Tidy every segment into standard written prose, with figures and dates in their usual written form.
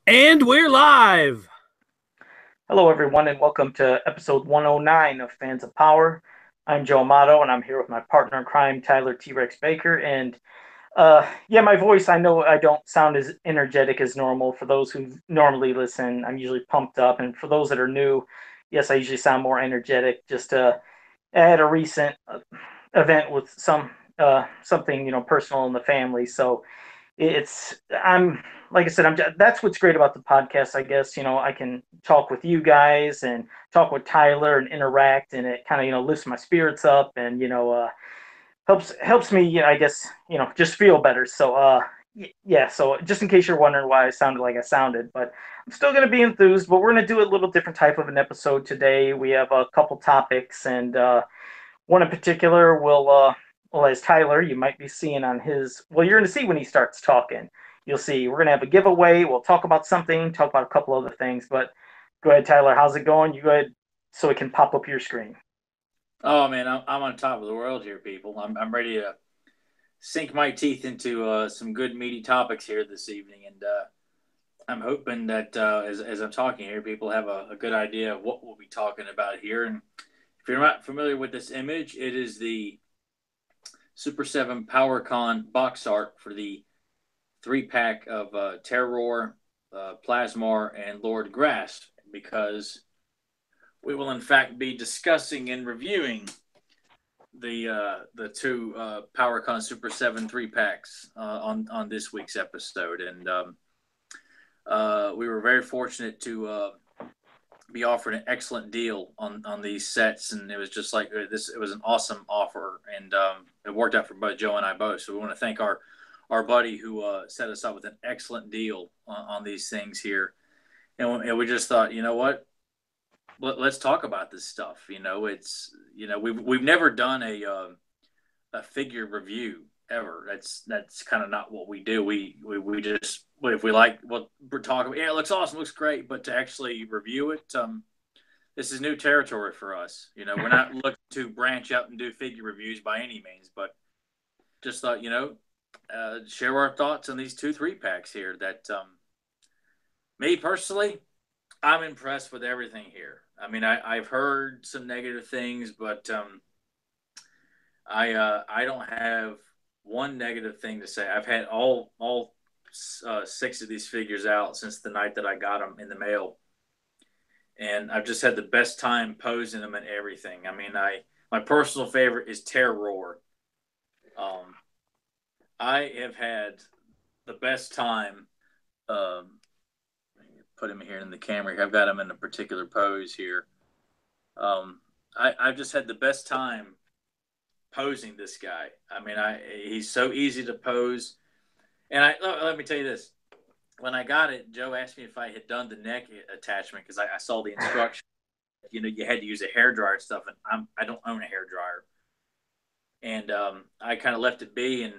And we're live. Hello, everyone, and welcome to episode 109 of Fans of Power. I'm Joe Amato, and I'm here with my partner in crime, Tyler T Rex Baker. And my voice, I know I don't sound as energetic as normal. For those who normally listen, I'm usually pumped up. And for those that are new, yes, I usually sound more energetic. I had a recent event with something personal in the family, so it's I'm like I said, that's what's great about the podcast. I guess I can talk with you guys and talk with Tyler and interact, and it kind of lifts my spirits up, and helps me. I guess just feel better. So so just in case you're wondering why I sounded like I sounded, but I'm still going to be enthused. But we're going to do a little different type of an episode today. We have a couple topics, and one in particular will, as Tyler, you might be seeing on his. Well, you're going to see when he starts talking. You'll see. We're going to have a giveaway. We'll talk about something, talk about a couple other things. But go ahead, Tyler. How's it going? You go ahead so it can pop up your screen. Oh man, I'm on top of the world here, people. I'm ready to sink my teeth into some good meaty topics here this evening, and I'm hoping that as I'm talking here, people have a good idea of what we'll be talking about here. And if you're not familiar with this image, it is the Super Seven PowerCon box art for the 3 pack of Terror, Plasmar, and Lord Grass, because we will in fact be discussing and reviewing the two PowerCon Super 7 3 packs on this week's episode, and we were very fortunate to be offered an excellent deal on these sets, and it was just like this. It was an awesome offer, and it worked out for both Joe and I both. So we want to thank our buddy who set us up with an excellent deal on these things here, and we just thought, you know what, let's talk about this stuff. We've never done a figure review ever. That's kind of not what we do. We just, if we like what we're talking about, yeah, it looks awesome, looks great, but to actually review it, this is new territory for us. We're not looking to branch out and do figure reviews by any means, but just thought, share our thoughts on these 2 3 packs here. That me personally, I'm impressed with everything here. I mean, I've heard some negative things, but I don't have one negative thing to say. I've had all 6 of these figures out since the night that I got them in the mail, and I've just had the best time posing them and everything. I mean, my personal favorite is Terror. Um, I have had the best time. Put him here in the camera. I've got him in a particular pose here. I've just had the best time posing this guy. I mean, he's so easy to pose. And let me tell you this: when I got it, Joe asked me if I had done the neck attachment because I saw the instructions. You had to use a hair dryer and stuff, and I don't own a hair dryer, and I kind of left it be, and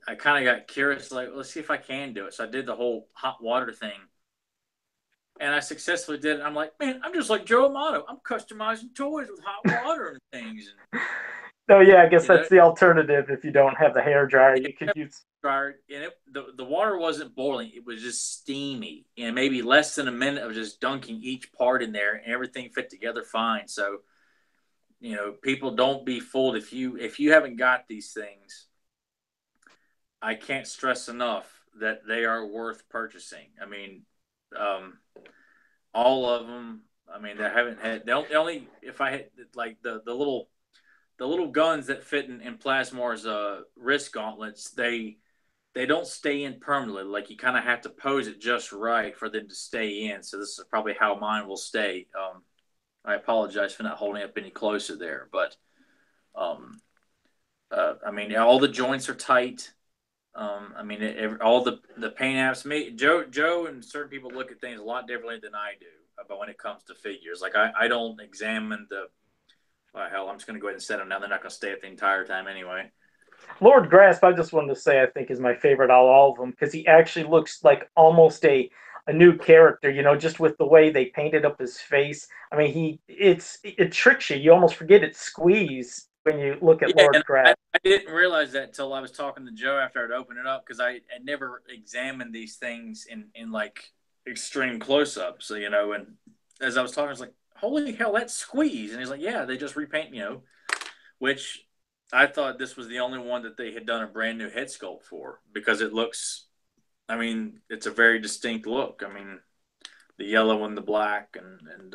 I kind of got curious, like, let's see if I can do it. So I did the whole hot water thing, and I successfully did it. I'm like, man, I'm just like Joe Amato. I'm customizing toys with hot water and things, and No, yeah, I guess you know, that's the alternative. If you don't have the hair dryer, you could yeah, use. dryer, and the water wasn't boiling; it was just steamy, and maybe less than a minute of just dunking each part in there, and everything fit together fine. So, people don't be fooled if you haven't got these things. I can't stress enough that they are worth purchasing. I mean, um, all of them. I mean, they haven't had the only if I had like the little guns that fit in Plasmar's wrist gauntlets, they don't stay in permanently. Like, you kind of have to pose it just right for them to stay in. So this is probably how mine will stay. I apologize for not holding up any closer there, but um, I mean, all the joints are tight. I mean, all the paint apps. Me, Joe, and certain people look at things a lot differently than I do. But when it comes to figures, like I don't examine the. Well, hell, I'm just going to go ahead and set them now. They're not going to stay up the entire time anyway. Lord Grasp, I just wanted to say I think is my favorite out of all of them because he actually looks like almost a new character, just with the way they painted up his face. I mean, it tricks you. You almost forget it's Squeeze when you look at Yeah, Lord and Grasp. I didn't realize that until I was talking to Joe after I'd opened it up, because I had never examined these things in like extreme close-ups. So, and as I was talking, I was like, holy hell, that's Squeeze. And he's like, yeah, they just repaint, which I thought this was the only one that they had done a brand new head sculpt for, because it looks, it's a very distinct look. The yellow and the black, and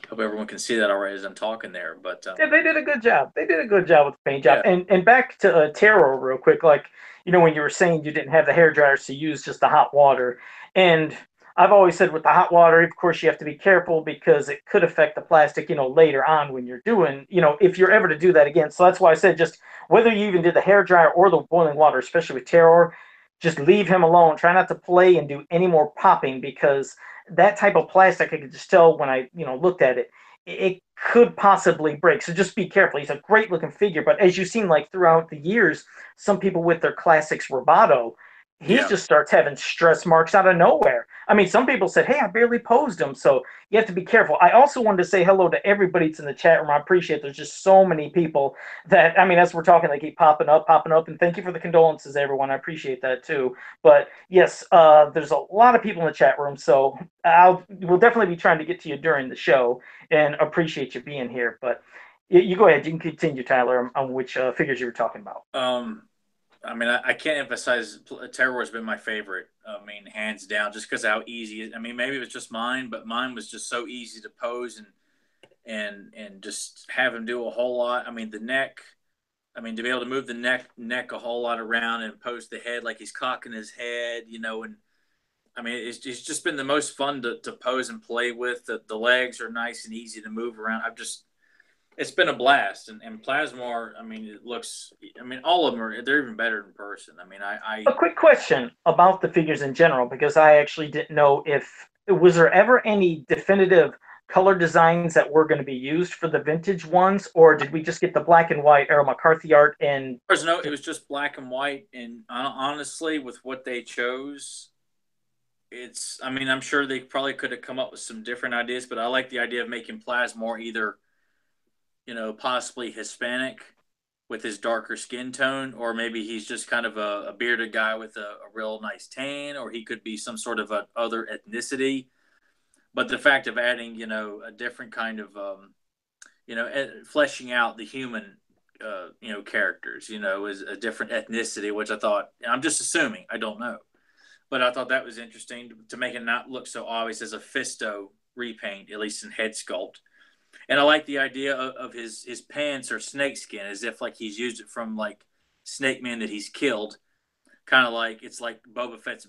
hope everyone can see that already as I'm talking there. But yeah, they did a good job. They did a good job with the paint job. Yeah. And back to Terror real quick, like, when you were saying you didn't have the hair dryers to use just the hot water. And I've always said with the hot water, of course, you have to be careful because it could affect the plastic, later on when you're doing, if you're ever to do that again. So that's why I said, just whether you even did the hair dryer or the boiling water, especially with Terror, just leave him alone. Try not to play and do any more popping, because that type of plastic, I could just tell when I, looked at it, it could possibly break. So just be careful. He's a great looking figure, but as you've seen, like throughout the years, some people with their classics Roboto, he just starts having stress marks out of nowhere. Some people said, hey, I barely posed him. So you have to be careful. I also wanted to say hello to everybody that's in the chat room. I appreciate there's just so many people that, as we're talking, they keep popping up. And thank you for the condolences, everyone. I appreciate that too. But yes, there's a lot of people in the chat room. So we'll definitely be trying to get to you during the show, and appreciate you being here. But you go ahead. You can continue, Tyler, on which figures you were talking about. I can't emphasize Terror has been my favorite. Hands down, just because how easy it is. Maybe it was just mine, but mine was just so easy to pose and just have him do a whole lot. The neck, to be able to move the neck a whole lot around and pose the head like he's cocking his head, and it's just been the most fun to pose and play with. The legs are nice and easy to move around. It's been a blast. And Plasmor, it looks, all of them they're even better in person. A quick question about the figures in general, because I actually didn't know was there ever any definitive color designs that were going to be used for the vintage ones, or did we just get the black and white Errol McCarthy art? And no, it was just black and white. And honestly, with what they chose, I'm sure they probably could have come up with some different ideas, but I like the idea of making Plasmor either, possibly Hispanic with his darker skin tone, or maybe he's just kind of a bearded guy with a real nice tan, or he could be some sort of other ethnicity. But the fact of adding, a different kind of, fleshing out the human, characters, is a different ethnicity, which I thought, I'm just assuming, I don't know. But I thought that was interesting to make it not look so obvious as a Fisto repaint, at least in head sculpt. And I like the idea of his pants are snakeskin, as if like he's used it from like Snake Man that he's killed, kind of like it's like Boba Fett's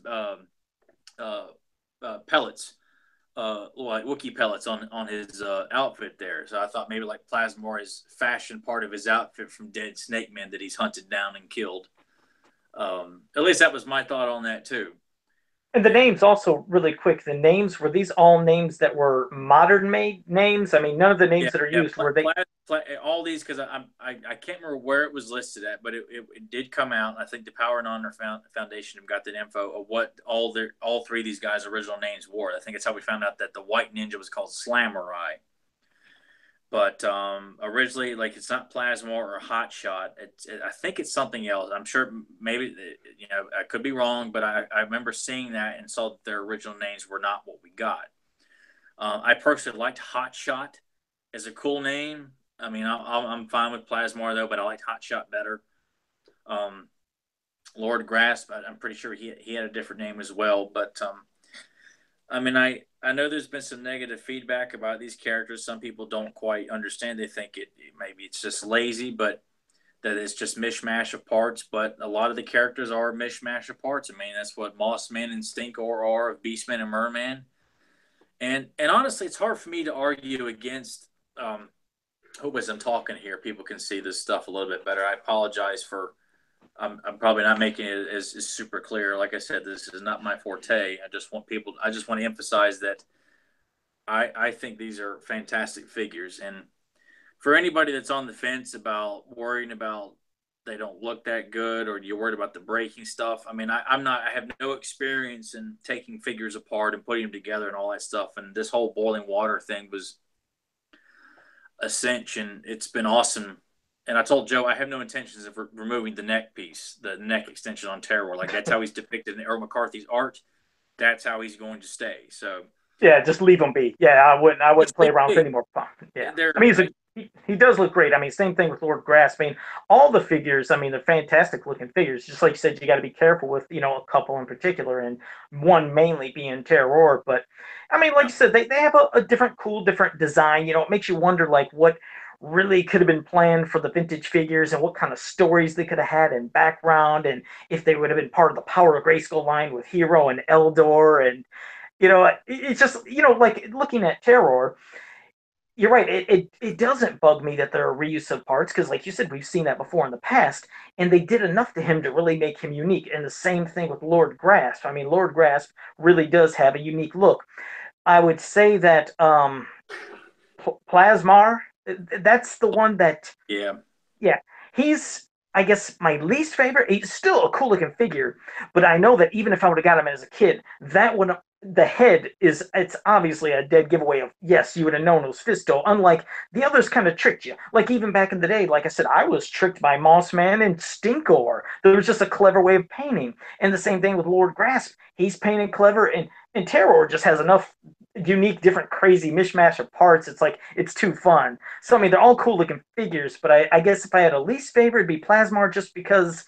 pellets, like Wookiee pellets on his outfit there. So I thought maybe like Plasmor is fashioned part of his outfit from dead Snake Man that he's hunted down and killed. At least that was my thought on that too. And the names also, really quick, were these all names that were modern made names? None of the names that are used were they? All these, because I can't remember where it was listed at, but it did come out. I think the Power and Honor Foundation have got that info of what all three of these guys' original names were. I think it's how we found out that the White Ninja was called Slamurai. But originally, like, it's not Plasmor or Hot Shot. I think it's something else. I'm sure maybe, I could be wrong, but I remember seeing that and saw that their original names were not what we got. I personally liked Hot Shot as a cool name. I'm fine with Plasmor, though, but I liked Hot Shot better. Lord Grasp, I'm pretty sure he had a different name as well. But, I know there's been some negative feedback about these characters. Some people don't quite understand. They think maybe it's just lazy, but that it's just mishmash of parts. But a lot of the characters are mishmash of parts. That's what Mossman and Stinkor are of Beastman and Merman. And honestly, it's hard for me to argue against. Hope as I'm talking here, people can see this stuff a little bit better. I apologize for. I'm probably not making it as super clear. Like I said, this is not my forte. I just want to emphasize that I think these are fantastic figures. And for anybody that's on the fence about worrying about they don't look that good, or you're worried about the breaking stuff, I have no experience in taking figures apart and putting them together and all that stuff. And this whole boiling water thing was a cinch, and it's been awesome. And I told Joe I have no intentions of removing the neck piece, the neck extension on Terror. Like, that's how he's depicted in Errol McCarthy's art. that's how he's going to stay. So yeah, just leave him be. Yeah, I wouldn't play around with any more. Yeah, I mean, he does look great. I mean, same thing with Lord Grasp. I mean, all the figures. I mean, they're fantastic looking figures. Just like you said, you got to be careful with a couple in particular, and one mainly being Terror. But I mean, like you said, they have a different, cool, different design. It makes you wonder like what really could have been planned for the vintage figures and what kind of stories they could have had in background, and if they would have been part of the Power of Grayskull line with Hero and Eldor. And it's just like looking at Terror. You're right. It doesn't bug me that there are reuse of parts because, like you said, we've seen that before in the past, and they did enough to him to really make him unique. And the same thing with Lord Grasp. I mean, Lord Grasp really does have a unique look. I would say that Plasmar, that's the one that, yeah, he's, I guess, my least favorite. He's still a cool looking figure, but I know that even if I would have got him as a kid, that one, the head it's obviously a dead giveaway of yes, you would have known it was Fisto. Unlike the others, kind of tricked you. Like even back in the day, like I said, I was tricked by Mossman and Stinkor. There was just a clever way of painting. And the same thing with Lord Grasp. He's painted clever, and Terror just has enough unique, different, crazy mishmash of parts. It's like it's too fun. So I mean, they're all cool looking figures, but I guess if I had a least favorite, it'd be Plasmar, just because.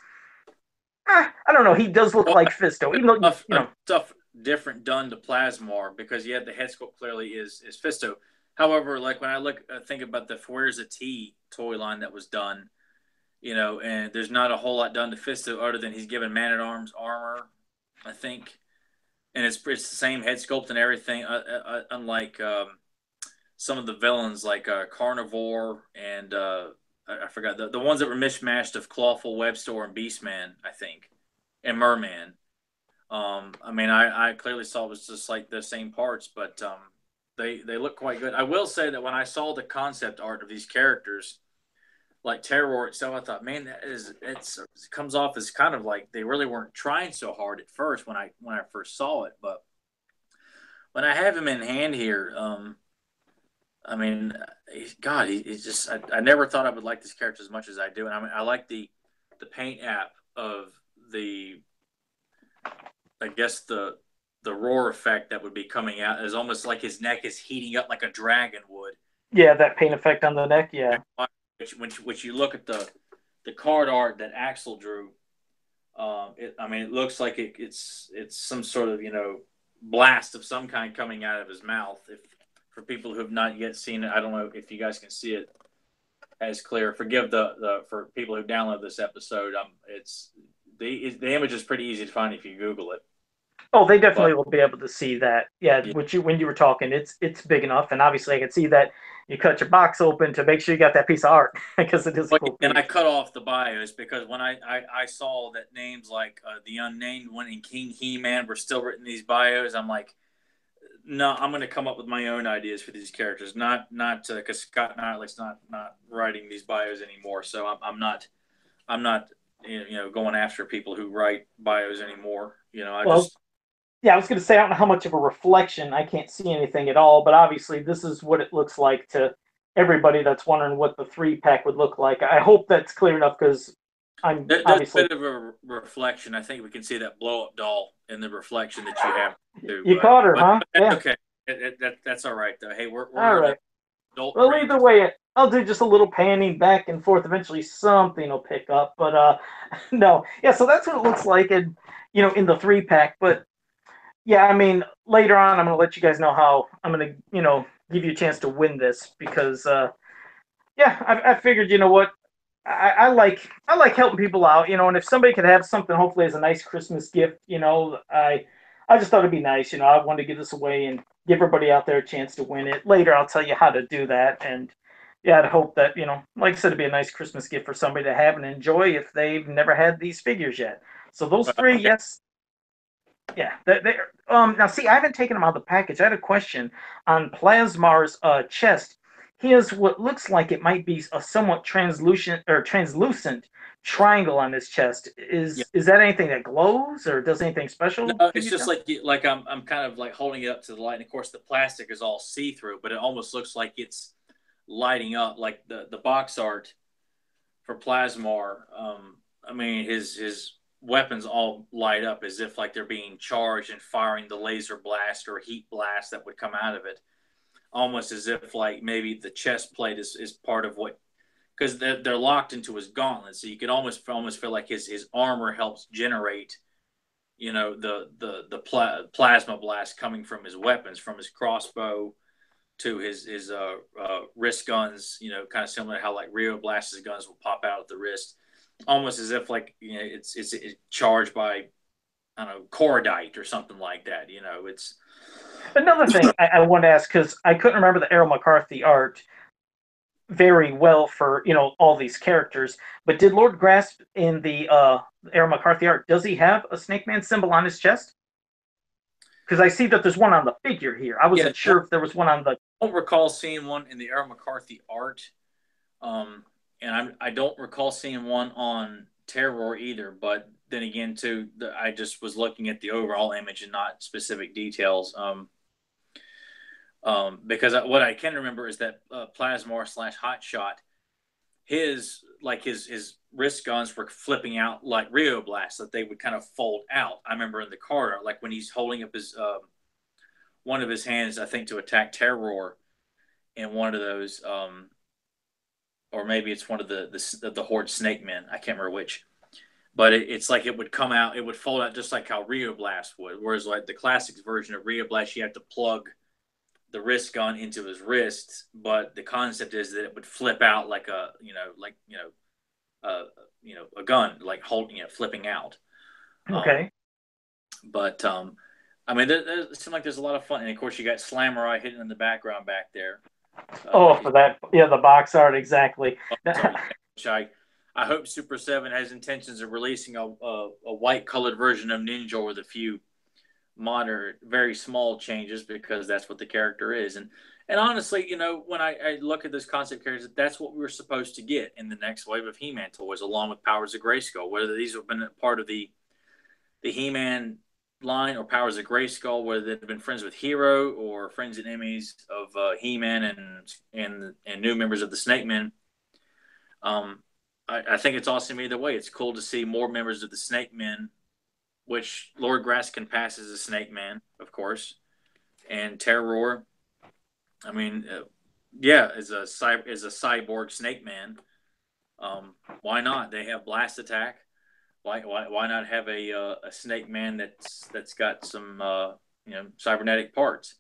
I don't know. He does look like Fisto, even though stuff different done to Plasmar because the head sculpt clearly is Fisto. However, like when I think about the Where's a T toy line that was done, and there's not a whole lot done to Fisto other than he's given Man at Arms armor, I think. And it's the same head sculpt and everything, unlike some of the villains like Carnivore and I forgot the ones that were mishmashed of Clawful, Webstor, and Beastman, I think, and Merman. I mean, I clearly saw it was just like the same parts, but they look quite good. I will say that when I saw the concept art of these characters, like Terror itself, I thought, man, it comes off as kind of like they really weren't trying so hard at first when I first saw it. But when I have him in hand here, I mean, God, he's just I never thought I would like this character as much as I do. And I mean, I like the paint app of I guess the roar effect that would be coming out is almost like his neck is heating up like a dragon would. Yeah, that paint effect on the neck. Yeah. Which you look at the card art that Axel drew, it looks like it's some sort of blast of some kind coming out of his mouth. If for people who have not yet seen it, I don't know if you guys can see it as clear. Forgive the for people who download this episode. It's the image is pretty easy to find if you Google it. Oh, they definitely will be able to see that. Yeah, when you were talking, it's big enough, and obviously I could see that you cut your box open to make sure you got that piece of art because it is a cool piece. And I cut off the bios because when I saw that names like the unnamed one and King He-Man were still written in these bios, I'm like, no, I'm going to come up with my own ideas for these characters, not because Scott Knightley's not writing these bios anymore, so I'm not going after people who write bios anymore. Yeah, I was going to say, I don't know how much of a reflection. I can't see anything at all, but obviously this is what it looks like to everybody that's wondering what the 3-pack would look like. I hope that's clear enough because I'm obviously... a bit of a reflection. I think we can see that blow-up doll in the reflection that you have. You caught her, huh? Yeah. Okay. That's all right, though. Hey, we're all right. Well, either way, I'll do just a little panning back and forth. Eventually something will pick up, but no. Yeah, so that's what it looks like in the 3-pack, but yeah, I mean, later on, I'm going to let you guys know how I'm going to, give you a chance to win this because, I figured, you know what, I like helping people out, and if somebody could have something, hopefully as a nice Christmas gift, I just thought it'd be nice, I wanted to give this away and give everybody out there a chance to win it. Later, I'll tell you how to do that, and yeah, I'd hope that, like I said, it'd be a nice Christmas gift for somebody to have and enjoy if they've never had these figures yet. So those 3, yes. Yeah. Now, see, I haven't taken them out of the package. I had a question on Plasmar's chest. He has what looks like it might be a somewhat translucent triangle on his chest. Is that anything that glows or does anything special? No, it's just like I'm kind of like holding it up to the light. And of course, the plastic is all see-through, but it almost looks like it's lighting up. Like the box art for Plasmar. I mean, his weapons all light up as if like they're being charged and firing the laser blast or heat blast that would come out of it, almost as if like maybe the chest plate is part of what, because they're locked into his gauntlet, so you could almost feel like his armor helps generate, the plasma blast coming from his weapons, from his crossbow to his wrist guns, kind of similar to how like Rio Blast's guns will pop out at the wrist, almost as if like it's charged by, I don't know, cordite or something like that. It's Another thing I want to ask, because I couldn't remember the Errol McCarthy art very well for all these characters, but did Lord Grasp in the Errol McCarthy art, does he have a Snake Man symbol on his chest? Because I see that there's one on the figure here. I wasn't sure if there was one on the. I don't recall seeing one in the Errol McCarthy art, and I don't recall seeing one on Terror either. But then again, too, I just was looking at the overall image and not specific details. Because what I can remember is that Plasmar / Hotshot, his wrist guns were flipping out like Rio Blast, that they would kind of fold out. I remember in the corridor, like when he's holding up his one of his hands, I think, to attack Terror in one of those, or maybe it's one of the Horde Snake Men. I can't remember which. But it's like it would come out, it would fold out just like how Rio Blast would. Whereas like the classics version of Rio Blast, you have to plug the wrist gun into his wrist, but the concept is that it would flip out like a gun, like holding it, flipping out. Okay. I mean, it seems like there's a lot of fun, and of course you got Slamurai hidden in the background back there. For that, the box art, exactly. Which I hope Super 7 has intentions of releasing a white colored version of Ninja with a few moderate, very small changes, because that's what the character is. And honestly, when I look at those concept characters, that's what we were supposed to get in the next wave of He-Man toys, along with Powers of Grayskull. Whether these have been part of the He-Man line or Powers of Grayskull, whether they've been friends with Hero or friends and enemies of He-Man and new members of the Snake Men. I think it's awesome either way. It's cool to see more members of the Snake Men, which Lord Grass can pass as a Snake Man, of course, and Terror. I mean, is a cyborg Snake Man. Why not? They have blast attack. Why not have a Snake Man that's got some cybernetic parts?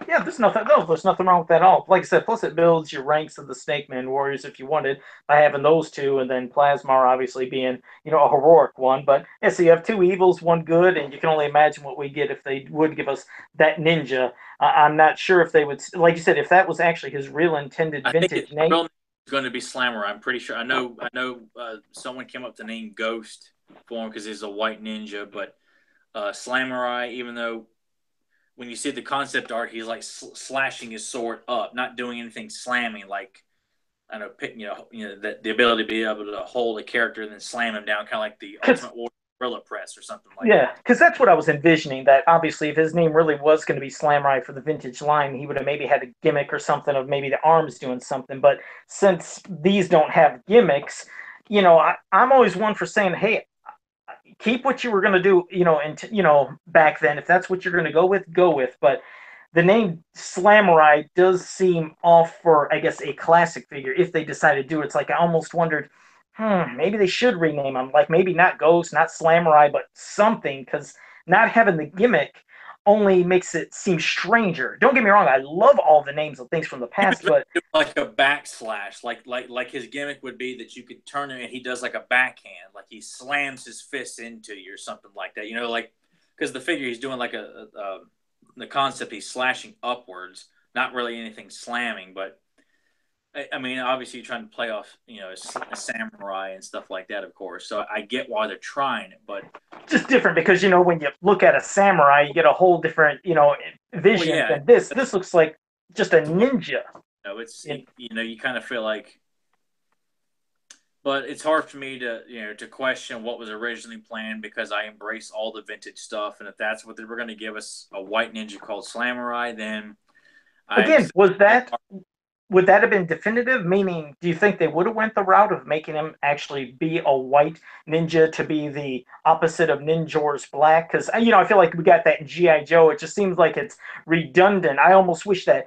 There's nothing wrong with that at all. Like I said, plus it builds your ranks of the Snake Man warriors if you wanted, by having those two, and then Plasmar obviously being a heroic one. But so you have two evils, one good, and you can only imagine what we get if they would give us that ninja. I'm not sure if they would, like you said, if that was actually his real intended vintage name. It's going to be Slammer. I'm pretty sure. I know. Someone came up with the name Ghost for him because he's a white ninja, but Slamurai, even though when you see the concept art, he's like slashing his sword up, not doing anything slamming, like I don't know, that the ability to be able to hold a character and then slam him down, kind of like the Ultimate Warrior Gorilla Press or something like that. Yeah, because that's what I was envisioning, that obviously if his name really was going to be Slamurai for the vintage line, he would have maybe had a gimmick or something of maybe the arms doing something. But since these don't have gimmicks, I'm always one for saying, hey, keep what you were going to do, back then. If that's what you're going to go with. But the name Slamurai does seem off for, I guess, a classic figure. If they decide to do it, it's like I almost wondered, maybe they should rename him. Like maybe not Ghost, not Slamurai, but something, because not having the gimmick only makes it seem stranger. Don't get me wrong, I love all the names of things from the past, but like a backslash, like his gimmick would be that you could turn him and he does like a backhand, like he slams his fist into you or something like that. Like because the figure he's doing like the concept, he's slashing upwards, not really anything slamming, but I mean, obviously you're trying to play off, a samurai and stuff like that, of course. So I get why they're trying it, but just different because, when you look at a samurai, you get a whole different, vision than this. This looks like just a ninja. You kind of feel like, but it's hard for me to question what was originally planned, because I embrace all the vintage stuff. And if that's what they were going to give us, a white ninja called Slamurai, then again, was that would that have been definitive? Meaning, do you think they would have went the route of making him actually be a white ninja to be the opposite of Ninjor's black? Because I feel like we got that in GI Joe. It just seems like it's redundant. I almost wish that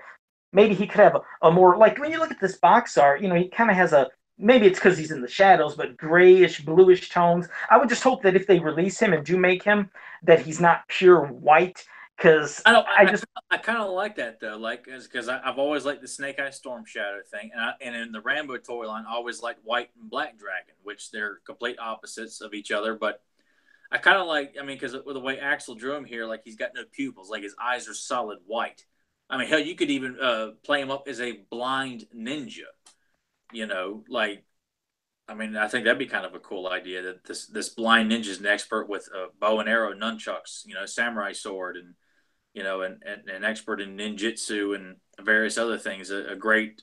maybe he could have a more like when you look at this box art, he kind of has a maybe it's because he's in the shadows, but grayish, bluish tones. I would just hope that if they release him and do make him, that he's not pure white. Because I don't. I just I kind of like that though, like because I've always liked the Snake Eye Storm Shadow thing, and in the Rambo toy line, I always liked White and Black Dragon, which they're complete opposites of each other. But I kind of like, I mean, because with the way Axel drew him here, like he's got no pupils, like his eyes are solid white. I mean, hell, you could even play him up as a blind ninja. Like I mean, I think that'd be kind of a cool idea that this blind ninja's an expert with a bow and arrow, nunchucks, samurai sword, and and an expert in ninjutsu and various other things. A great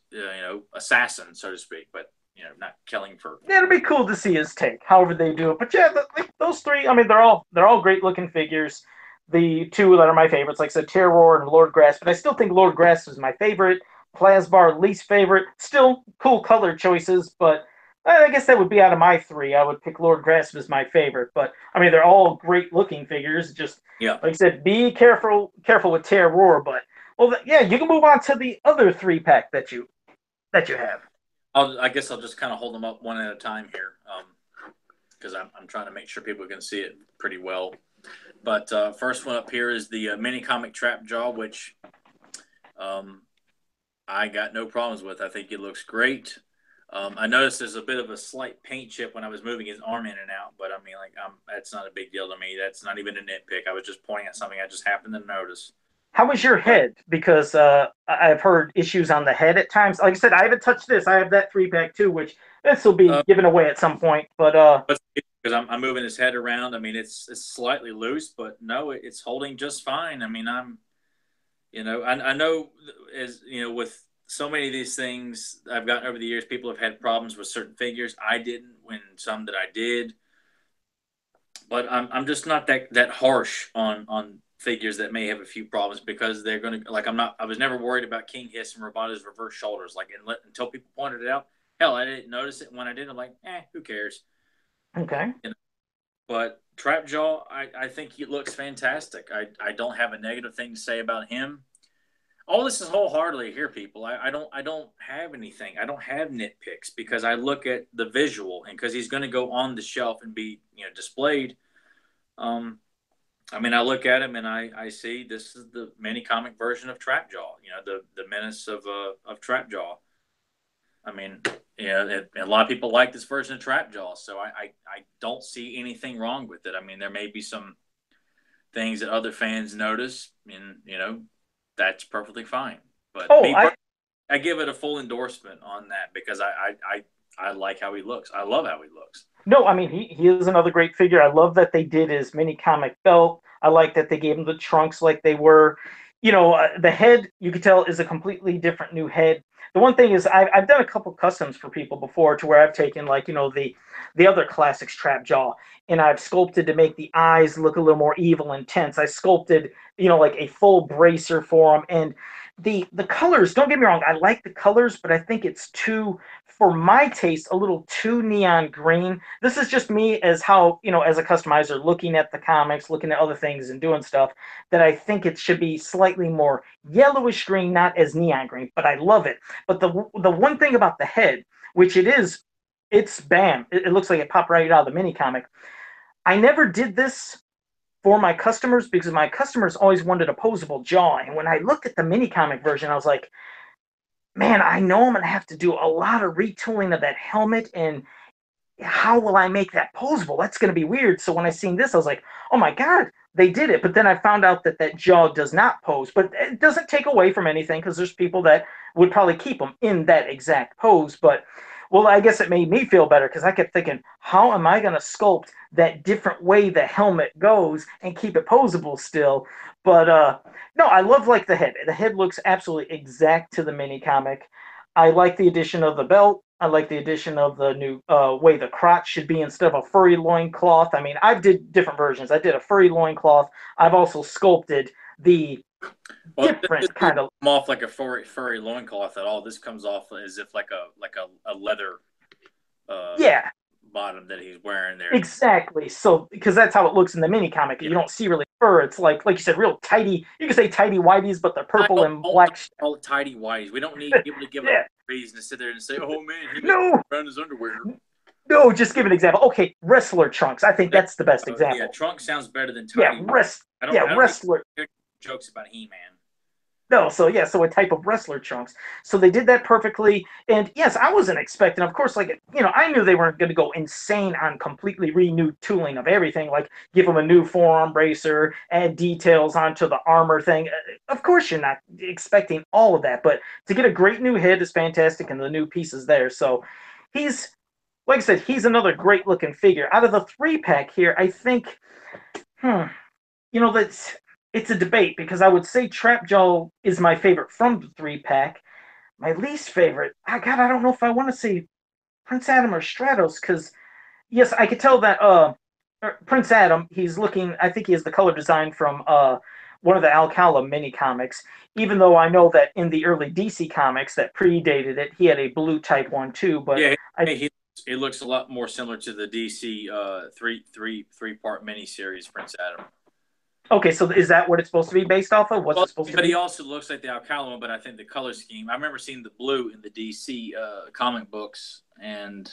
assassin, so to speak, but not killing for. Yeah, it'd be cool to see his take, however they do it. But yeah, those three, I mean, they're all great looking figures. The two that are my favorites, like I said, Terror and Lord Grass, but I still think Lord Grass is my favorite. Plasbar, least favorite. Still cool color choices, but I guess that would be out of my three. I would pick Lord Grasp as my favorite, but I mean they're all great looking figures. Just like I said, be careful with Terror. But yeah, you can move on to the other 3-pack that you have. I guess I'll just kind of hold them up one at a time here, because I'm trying to make sure people can see it pretty well. But first one up here is the mini comic Trap Jaw, which I got no problems with. I think it looks great. I noticed there's a bit of a slight paint chip when I was moving his arm in and out, but I mean, like, that's not a big deal to me. That's not even a nitpick. I was just pointing at something I just happened to notice. How was your head? Because I've heard issues on the head at times. Like I said, I haven't touched this. I have that 3-pack too, which this will be given away at some point. But because I'm moving his head around, I mean, it's slightly loose, but no, it's holding just fine. I mean, I know as with so many of these things I've gotten over the years, people have had problems with certain figures. I didn't when some that I did, but I'm just not that harsh on figures that may have a few problems, because they're going to, like, I was never worried about King Hiss and Roboto's reverse shoulders. Like, until people pointed it out, hell, I didn't notice it. When I did, I'm like, who cares? Okay. But Trap Jaw, I think he looks fantastic. I don't have a negative thing to say about him. All this is wholeheartedly here, people. I don't have anything. I don't have nitpicks, because I look at the visual, and because he's going to go on the shelf and be displayed. I mean, I look at him and I see this is the mini comic version of Trap Jaw. The menace of Trap Jaw. I mean, a lot of people like this version of Trap Jaw, so I don't see anything wrong with it. I mean, there may be some things that other fans notice, and that's perfectly fine. But I give it a full endorsement on that, because I like how he looks. I love how he looks. No, I mean, he is another great figure. I love that they did his mini comic belt. I like that they gave him the trunks like they were. The head, you could tell, is a completely different new head. The one thing is, I've done a couple customs for people before, to where I've taken, like, the other classics Trap Jaw, and I've sculpted to make the eyes look a little more evil and tense. I sculpted, like a full bracer for him, and the colors, don't get me wrong, I like the colors, but I think it's too, for my taste, a little too neon green. This is just me as how, as a customizer, looking at the comics, looking at other things and doing stuff, that I think it should be slightly more yellowish green, not as neon green, but I love it. But the one thing about the head, which it's bam, it looks like it popped right out of the mini comic. I never did this for my customers, because my customers always wanted opposable jaw. And when I looked at the mini comic version, I was like, man, I know I'm going to have to do a lot of retooling of that helmet, and how will I make that posable? That's going to be weird. So when I seen this, I was like, oh my God, they did it. But then I found out that jaw does not pose, but it doesn't take away from anything, because there's people that would probably keep them in that exact pose. But well, I guess it made me feel better, because I kept thinking, how am I going to sculpt that different way the helmet goes and keep it posable still? But no, I love, like, the head. The head looks absolutely exact to the mini comic. I like the addition of the belt. I like the addition of the new way the crotch should be instead of a furry loincloth. I mean, I did different versions. I did a furry loincloth. I've also sculpted the different kind of. Come off like a furry loincloth at all. This comes off as if like a leather Yeah, bottom that he's wearing there. exactly. So because that's how it looks in the mini comic. You don't see really fur. It's like you said, real tidy. You can say tidy whities, but they're purple and black. All tidy whities. We don't need people to give yeah. a reason to sit there and say, "Oh man, he no around his underwear." No, just give an example. Okay, wrestler trunks. I think that's the best example. Yeah, trunk sounds better than tidy. Yeah, wrestler. Jokes about He-Man. No, so a type of wrestler trunks. So they did that perfectly. And yes, I wasn't expecting, of course, I knew they weren't going to go insane on completely renewed tooling of everything, like give them a new forearm bracer, add details onto the armor thing. Of course, you're not expecting all of that, but to get a great new head is fantastic and the new pieces there. So he's, like I said, he's another great looking figure. Out of the 3-pack here, I think, it's a debate because I would say Trapjaw is my favorite from the 3-pack. My least favorite, I don't know if I want to say Prince Adam or Stratos because, yes, I could tell that Prince Adam, I think he has the color design from one of the Alcala mini comics, even though I know that in the early DC comics that predated it, he had a blue type one too. But yeah, he looks a lot more similar to the DC three-part miniseries Prince Adam. Okay, so is that what it's supposed to be based off of? What's it supposed to be? But he also looks like the Alcala one, but I think the color scheme. I remember seeing the blue in the DC comic books, and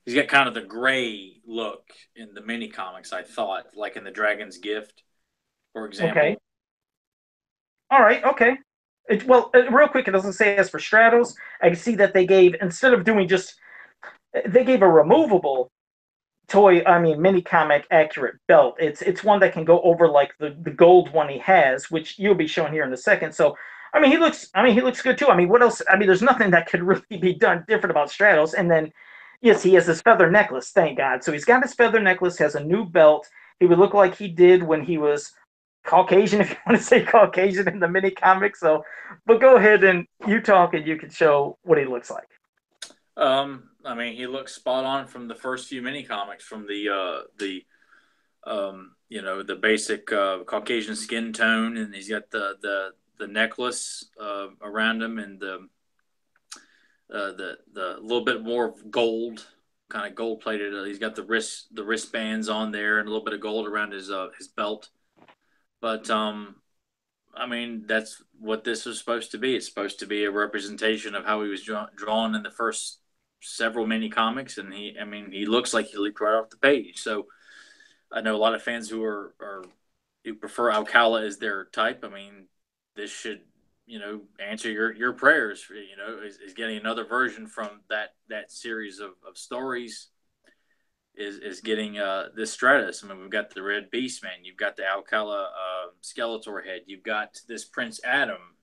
he's got kind of the gray look in the mini comics. I thought, like in the Dragon's Gift, for example. Okay. All right. Okay. Real quick, it doesn't say as for Stratos. I can see that they gave, instead of doing they gave a removable mini comic accurate belt. It's one that can go over like the gold one he has, which you'll be showing here in a second. So, he looks good too. What else? There's nothing that could really be done different about Stratos. And then, yes, he has his feather necklace. Thank God. So he's got his feather necklace, has a new belt. He would look like he did when he was Caucasian, if you want to say Caucasian in the mini comic. So, but go ahead and you talk, and you can show what he looks like. He looks spot on from the first few mini comics, from the basic Caucasian skin tone, and he's got the necklace around him, and the little bit more gold, kind of gold plated. He's got the wristbands on there, and a little bit of gold around his belt. But that's what this was supposed to be. It's supposed to be a representation of how he was drawn in the first several mini comics, and he looks like he leaped right off the page. So I know a lot of fans who prefer Alcala as their type. This should answer your prayers. Is getting another version from that series of stories. Is getting this Stratos. We've got the Red Beastman. You've got the Alcala Skeletor head. You've got this Prince Adam.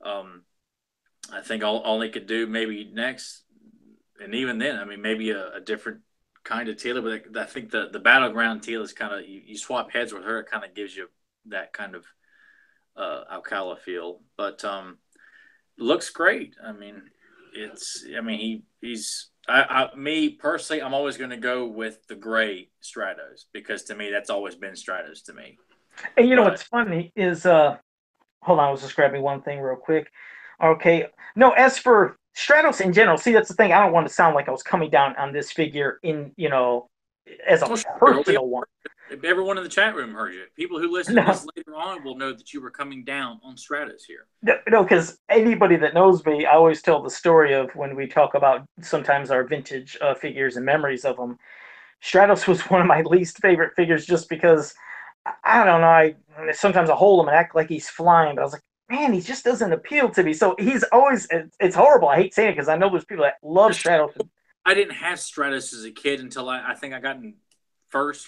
I think all they could do maybe next, and even then, maybe a different kind of Teela. But I think the Battleground Teela is kind of, you swap heads with her, it kind of gives you that kind of Alcala feel. But looks great. Me personally, I'm always going to go with the gray Stratos because to me that's always been Stratos to me. And what's funny is hold on, I was just grabbing one thing real quick. Okay, no, as for Stratos in general, see, that's the thing. I don't want to sound like I was coming down on this figure as a personal one. Everyone in the chat room heard you. People who listen to this later on will know that you were coming down on Stratos here. No, because anybody that knows me, I always tell the story of when we talk about sometimes our vintage figures and memories of them. Stratos was one of my least favorite figures just because, I don't know, sometimes I hold him and act like he's flying, but I was like, man, he just doesn't appeal to me. So he's always, it's horrible. I hate saying it because I know there's people that love Stratos. I didn't have Stratos as a kid until I think I got in first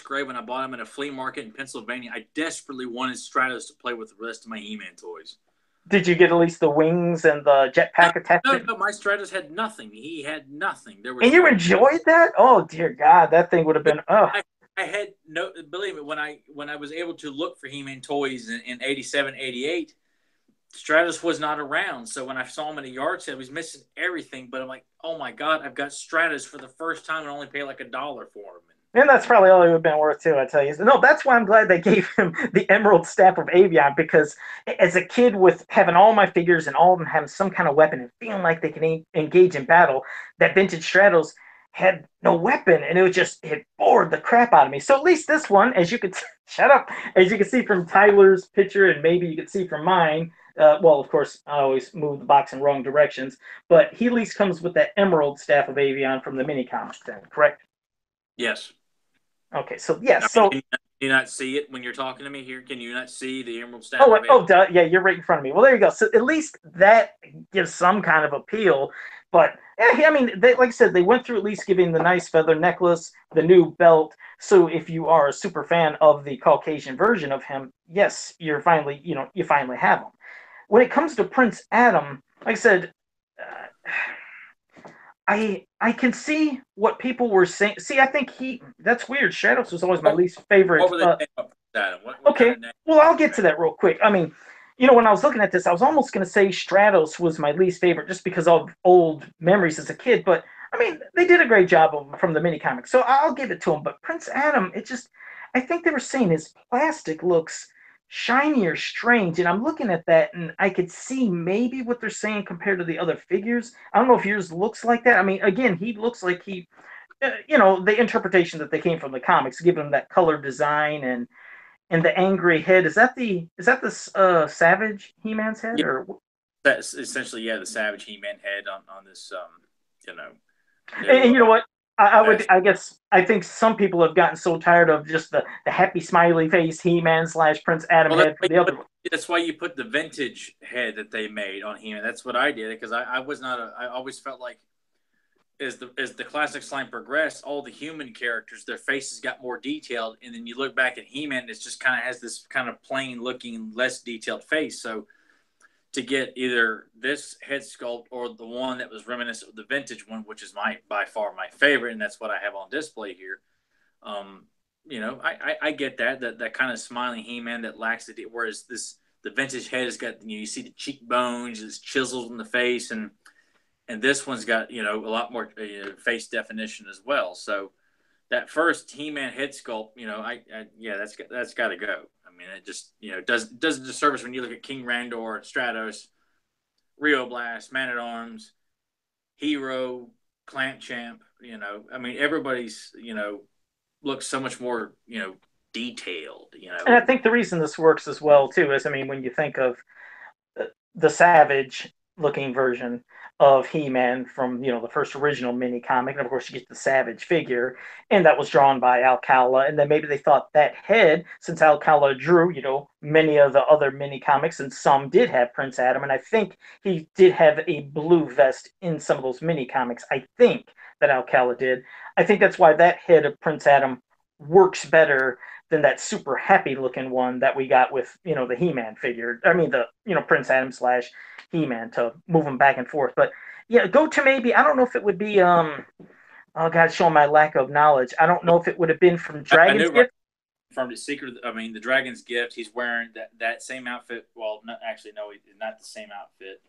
grade when I bought him at a flea market in Pennsylvania. I desperately wanted Stratos to play with the rest of my He-Man toys. Did you get at least the wings and the jetpack attachment? No, my Stratos had nothing. He had nothing. And you enjoyed that? Oh dear God, that thing would have been. I had no. Believe me, when I was able to look for He-Man toys in 87, 88, Stratos was not around. So when I saw him at a yard sale, he was missing everything. But I'm like, oh my God, I've got Stratos for the first time and only pay like $1 for him. And that's probably all it would have been worth too, I tell you. No, that's why I'm glad they gave him the Emerald Staff of Avion, because as a kid with having all my figures and all of them having some kind of weapon and feeling like they can engage in battle, that vintage Stratos had no weapon, and it bored the crap out of me. So at least this one, as you could shut up, as you can see from Tyler's picture, and maybe you could see from mine. Well, of course, I always move the box in wrong directions, but he at least comes with that Emerald Staff of Avion from the mini comics. Then, correct? Yes. Okay, so yes, I so mean, can you not see it when you're talking to me here? Can you not see the Emerald Staff oh, of Avion? oh, duh, yeah, you're right in front of me. Well, there you go. So at least that gives some kind of appeal. But yeah, I mean, like I said, they went through at least giving the nice feather necklace, the new belt. So if you are a super fan of the Caucasian version of him, yes, you finally have him. When it comes to Prince Adam, like I said, uh, I can see what people were saying. See, I think that's weird. Shadows was always my least favorite. What were they saying about Adam? What kind Okay, of name? well, I'll get to that real quick. I mean, when I was looking at this, I was almost going to say Stratos was my least favorite just because of old memories as a kid. But I mean, they did a great job from the mini comics, so I'll give it to them. But Prince Adam, I think they were saying his plastic looks shiny or strange, and I'm looking at that, and I could see maybe what they're saying compared to the other figures. I don't know if yours looks like that. I mean, again, he looks like the interpretation that they came from the comics, giving him that color design and the angry head. Is that the Savage He-Man's head Yeah, or? that's essentially the Savage He-Man head on this you know And new you know what? I would. vest. I guess I think some people have gotten so tired of just the happy smiley face He-Man / Prince Adam Well, head from the other one. that's why you put the vintage head that they made on He-Man. That's what I did because I was not I always felt like as the classic line progressed, all the human characters, their faces got more detailed, and then you look back at He-Man, it just kind of has this kind of plain looking, less detailed face. So to get either this head sculpt or the one that was reminiscent of the vintage one, which is by far my favorite, and that's what I have on display here. Um, I get that kind of smiling He-Man that lacks the whereas the vintage head has got you see the cheekbones, it's chiseled in the face, and this one's got a lot more face definition as well. So that first He-Man head sculpt, that's got to go. I mean, it just does a disservice when you look at King Randor, Stratos, Rio Blast, Man at Arms, Hero, Clamp Champ. I mean, everybody's looks so much more detailed. And I think the reason this works as well too is, I mean, when you think of the Savage looking version of He-Man from the first original mini comic, and of course you get the Savage figure, and that was drawn by Alcala, and then maybe they thought that head, since Alcala drew many of the other mini comics, and some did have Prince Adam, and I think he did have a blue vest in some of those mini comics. I think that Alcala did. I think that's why that head of Prince Adam works better than that super happy looking one that we got with the He-Man figure. I mean the Prince Adam / He-Man to move them back and forth. But yeah, go to maybe, I don't know if it would be oh god, showing my lack of knowledge. I don't know if it would have been from I Dragon's knew right Gift. from the secret. I mean, the Dragon's Gift. He's wearing that same outfit. Well, not actually, no, not the same outfit.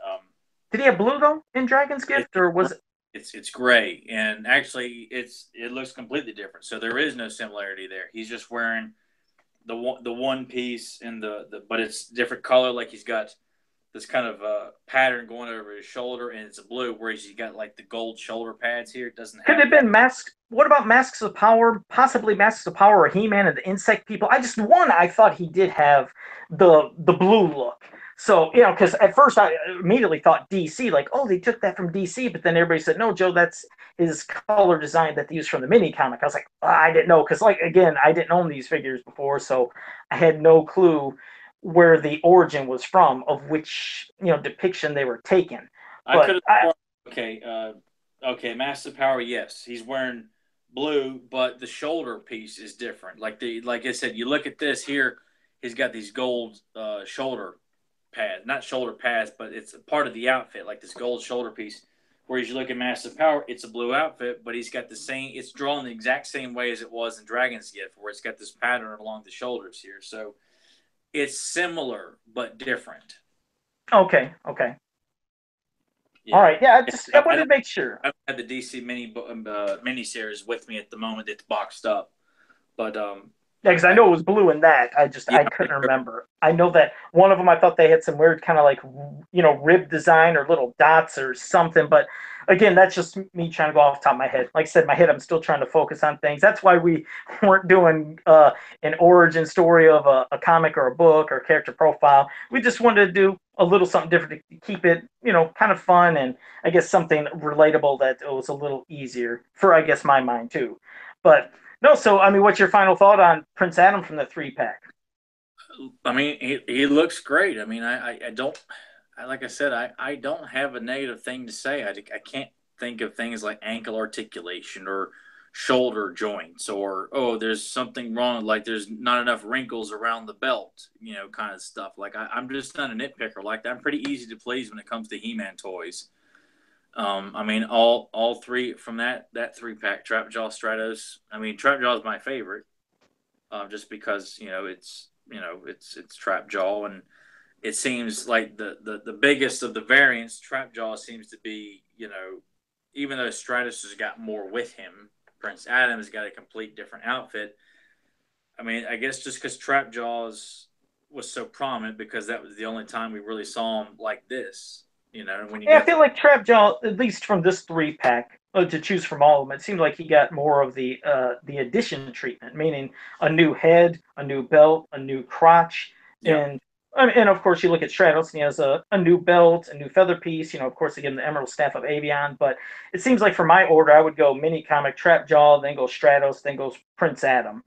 Did he have blue though in Dragon's It, Gift, or was it? it's gray, and actually, it looks completely different. So there is no similarity there. He's just wearing the one piece and but it's different color. Like he's got this kind of pattern going over his shoulder, and it's a blue. Whereas he's got like the gold shoulder pads here. It doesn't Could it have have that. been Masks? What about Masks of Power? Possibly Masks of Power or He-Man and the Insect People. I thought he did have the blue look. So because at first I immediately thought DC, like, oh, they took that from DC, but then everybody said, no, Joe, that's his color design that they used from the mini comic. I was like, I didn't know, because like again, I didn't own these figures before, so I had no clue where the origin was from, of which depiction they were taken. I But could have. Okay, okay, Massive Power. Yes, he's wearing blue, but the shoulder piece is different. Like I said, you look at this here. He's got these gold shoulder pads, not shoulder pads, but it's a part of the outfit, like this gold shoulder piece. Whereas you look at Massive Power, it's a blue outfit, but he's got the same. It's drawn the exact same way as it was in Dragon's Gift, where it's got this pattern along the shoulders here. So it's similar but different. okay. Yeah. All right. Yeah, I wanted to make sure. I had the DC mini series with me at the moment. It's boxed up, but Yeah, because I know it was blue in that. yeah, I couldn't remember. I know that one of them, I thought they had some weird kind of like, rib design or little dots or something. But again, that's just me trying to go off the top of my head. Like I said, my head, I'm still trying to focus on things. That's why we weren't doing an origin story of a comic or a book or a character profile. We just wanted to do a little something different to keep it, kind of fun, and I guess something relatable that was a little easier for, I guess, my mind too. But no, so I mean, what's your final thought on Prince Adam from the 3-pack? I mean, he looks great. I mean, I don't, like I said, I don't have a negative thing to say. I can't think of things like ankle articulation or shoulder joints or, oh, there's something wrong, like there's not enough wrinkles around the belt, kind of stuff. Like I'm just not a nitpicker like that. I'm pretty easy to please when it comes to He-Man toys. I mean, all three from that 3-pack, Trapjaw, Stratos. I mean, Trapjaw is my favorite, just because it's Trapjaw, and it seems like the biggest of the variants. Trapjaw seems to be, even though Stratus has got more with him, Prince Adam's got a complete different outfit. I mean, I guess just because Trapjaws was so prominent, because that was the only time we really saw him like this. When you Yeah, I feel like Trapjaw, at least from this 3-pack, to choose from all of them, it seemed like he got more of the addition treatment, meaning a new head, a new belt, a new crotch, yeah. and of course you look at Stratos and he has a new belt, a new feather piece. Of course they give him the Emerald Staff of Avion, but it seems like for my order I would go mini comic Trapjaw, then go Stratos, then goes Prince Adam.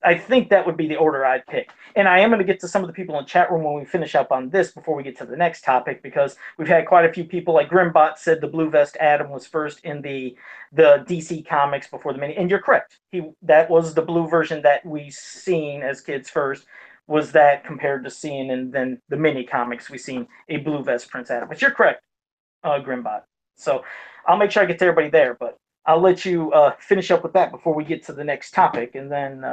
I think that would be the order I'd pick. And I am going to get to some of the people in the chat room when we finish up on this before we get to the next topic, because we've had quite a few people, like Grimbot said the Blue Vest Adam was first in the DC comics before the mini. And you're correct. That was the blue version that we seen as kids first, was that compared to seeing in then the mini comics we seen a Blue Vest Prince Adam. But you're correct, Grimbot. So I'll make sure I get to everybody there, but I'll let you finish up with that before we get to the next topic, and then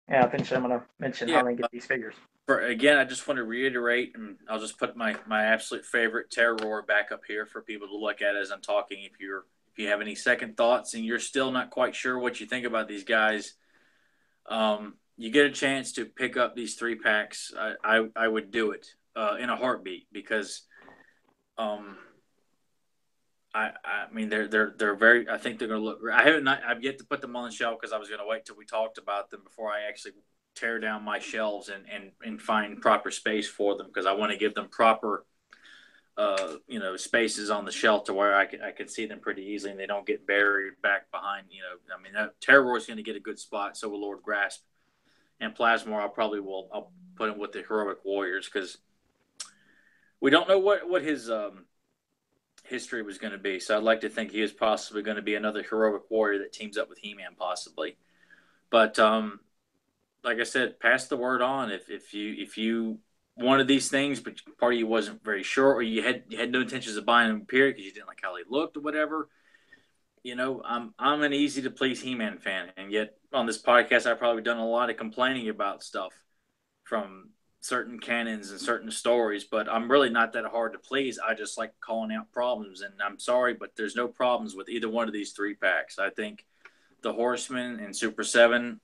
eventually I'm going to mention how they get these figures. Again, I just want to reiterate, and I'll just put my absolute favorite Terror back up here for people to look at as I'm talking. If you have any second thoughts and you're still not quite sure what you think about these guys, you get a chance to pick up these 3-packs. I would do it in a heartbeat, because I mean they're very. I think they're going to look. I've yet to put them on the shelf because I was going to wait till we talked about them before I actually tear down my shelves and find proper space for them, because I want to give them proper spaces on the shelf to where I can see them pretty easily and they don't get buried back behind. I mean, Terror is going to get a good spot. So will Lord Grasp, and Plasmor. I'll put him with the Heroic Warriors, because we don't know what his history was going to be. So I'd like to think he is possibly going to be another Heroic Warrior that teams up with He-Man possibly. But like I said, pass the word on if you wanted these things, but part of you wasn't very sure, or you had no intentions of buying them, period, because you didn't like how they looked or whatever. I'm an easy to please He-Man fan, and yet on this podcast I've probably done a lot of complaining about stuff from certain canons and certain stories, but I'm really not that hard to please. I just like calling out problems, and I'm sorry, but there's no problems with either one of these 3-packs. I think the Horsemen and Super 7,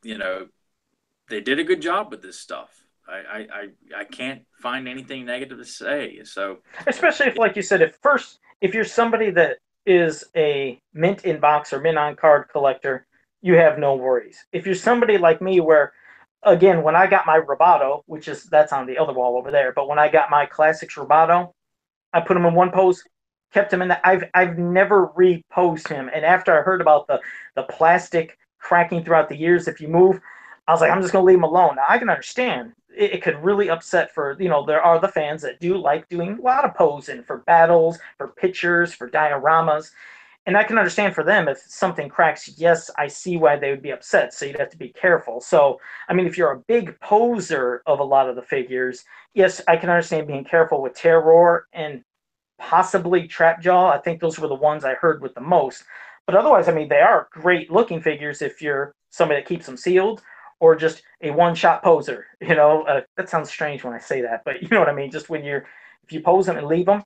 they did a good job with this stuff. I can't find anything negative to say. So, especially if, like you said, if you're somebody that is a mint in box or mint on card collector, you have no worries. If you're somebody like me, where again, when I got my Roboto, that's on the other wall over there, but when I got my Classics Roboto, I put him in one pose, kept him in that. I've never reposed him, and after I heard about the plastic cracking throughout the years if you move, I was like, I'm just going to leave him alone. Now, I can understand it could really upset there are the fans that do like doing a lot of posing for battles, for pictures, for dioramas. And I can understand for them if something cracks, yes, I see why they would be upset. So you'd have to be careful. So, I mean, if you're a big poser of a lot of the figures, yes, I can understand being careful with Terror and possibly Trapjaw. I think those were the ones I heard with the most. But otherwise, I mean, they are great looking figures if you're somebody that keeps them sealed, or just a one-shot poser. That sounds strange when I say that, but you know what I mean. Just if you pose them and leave them,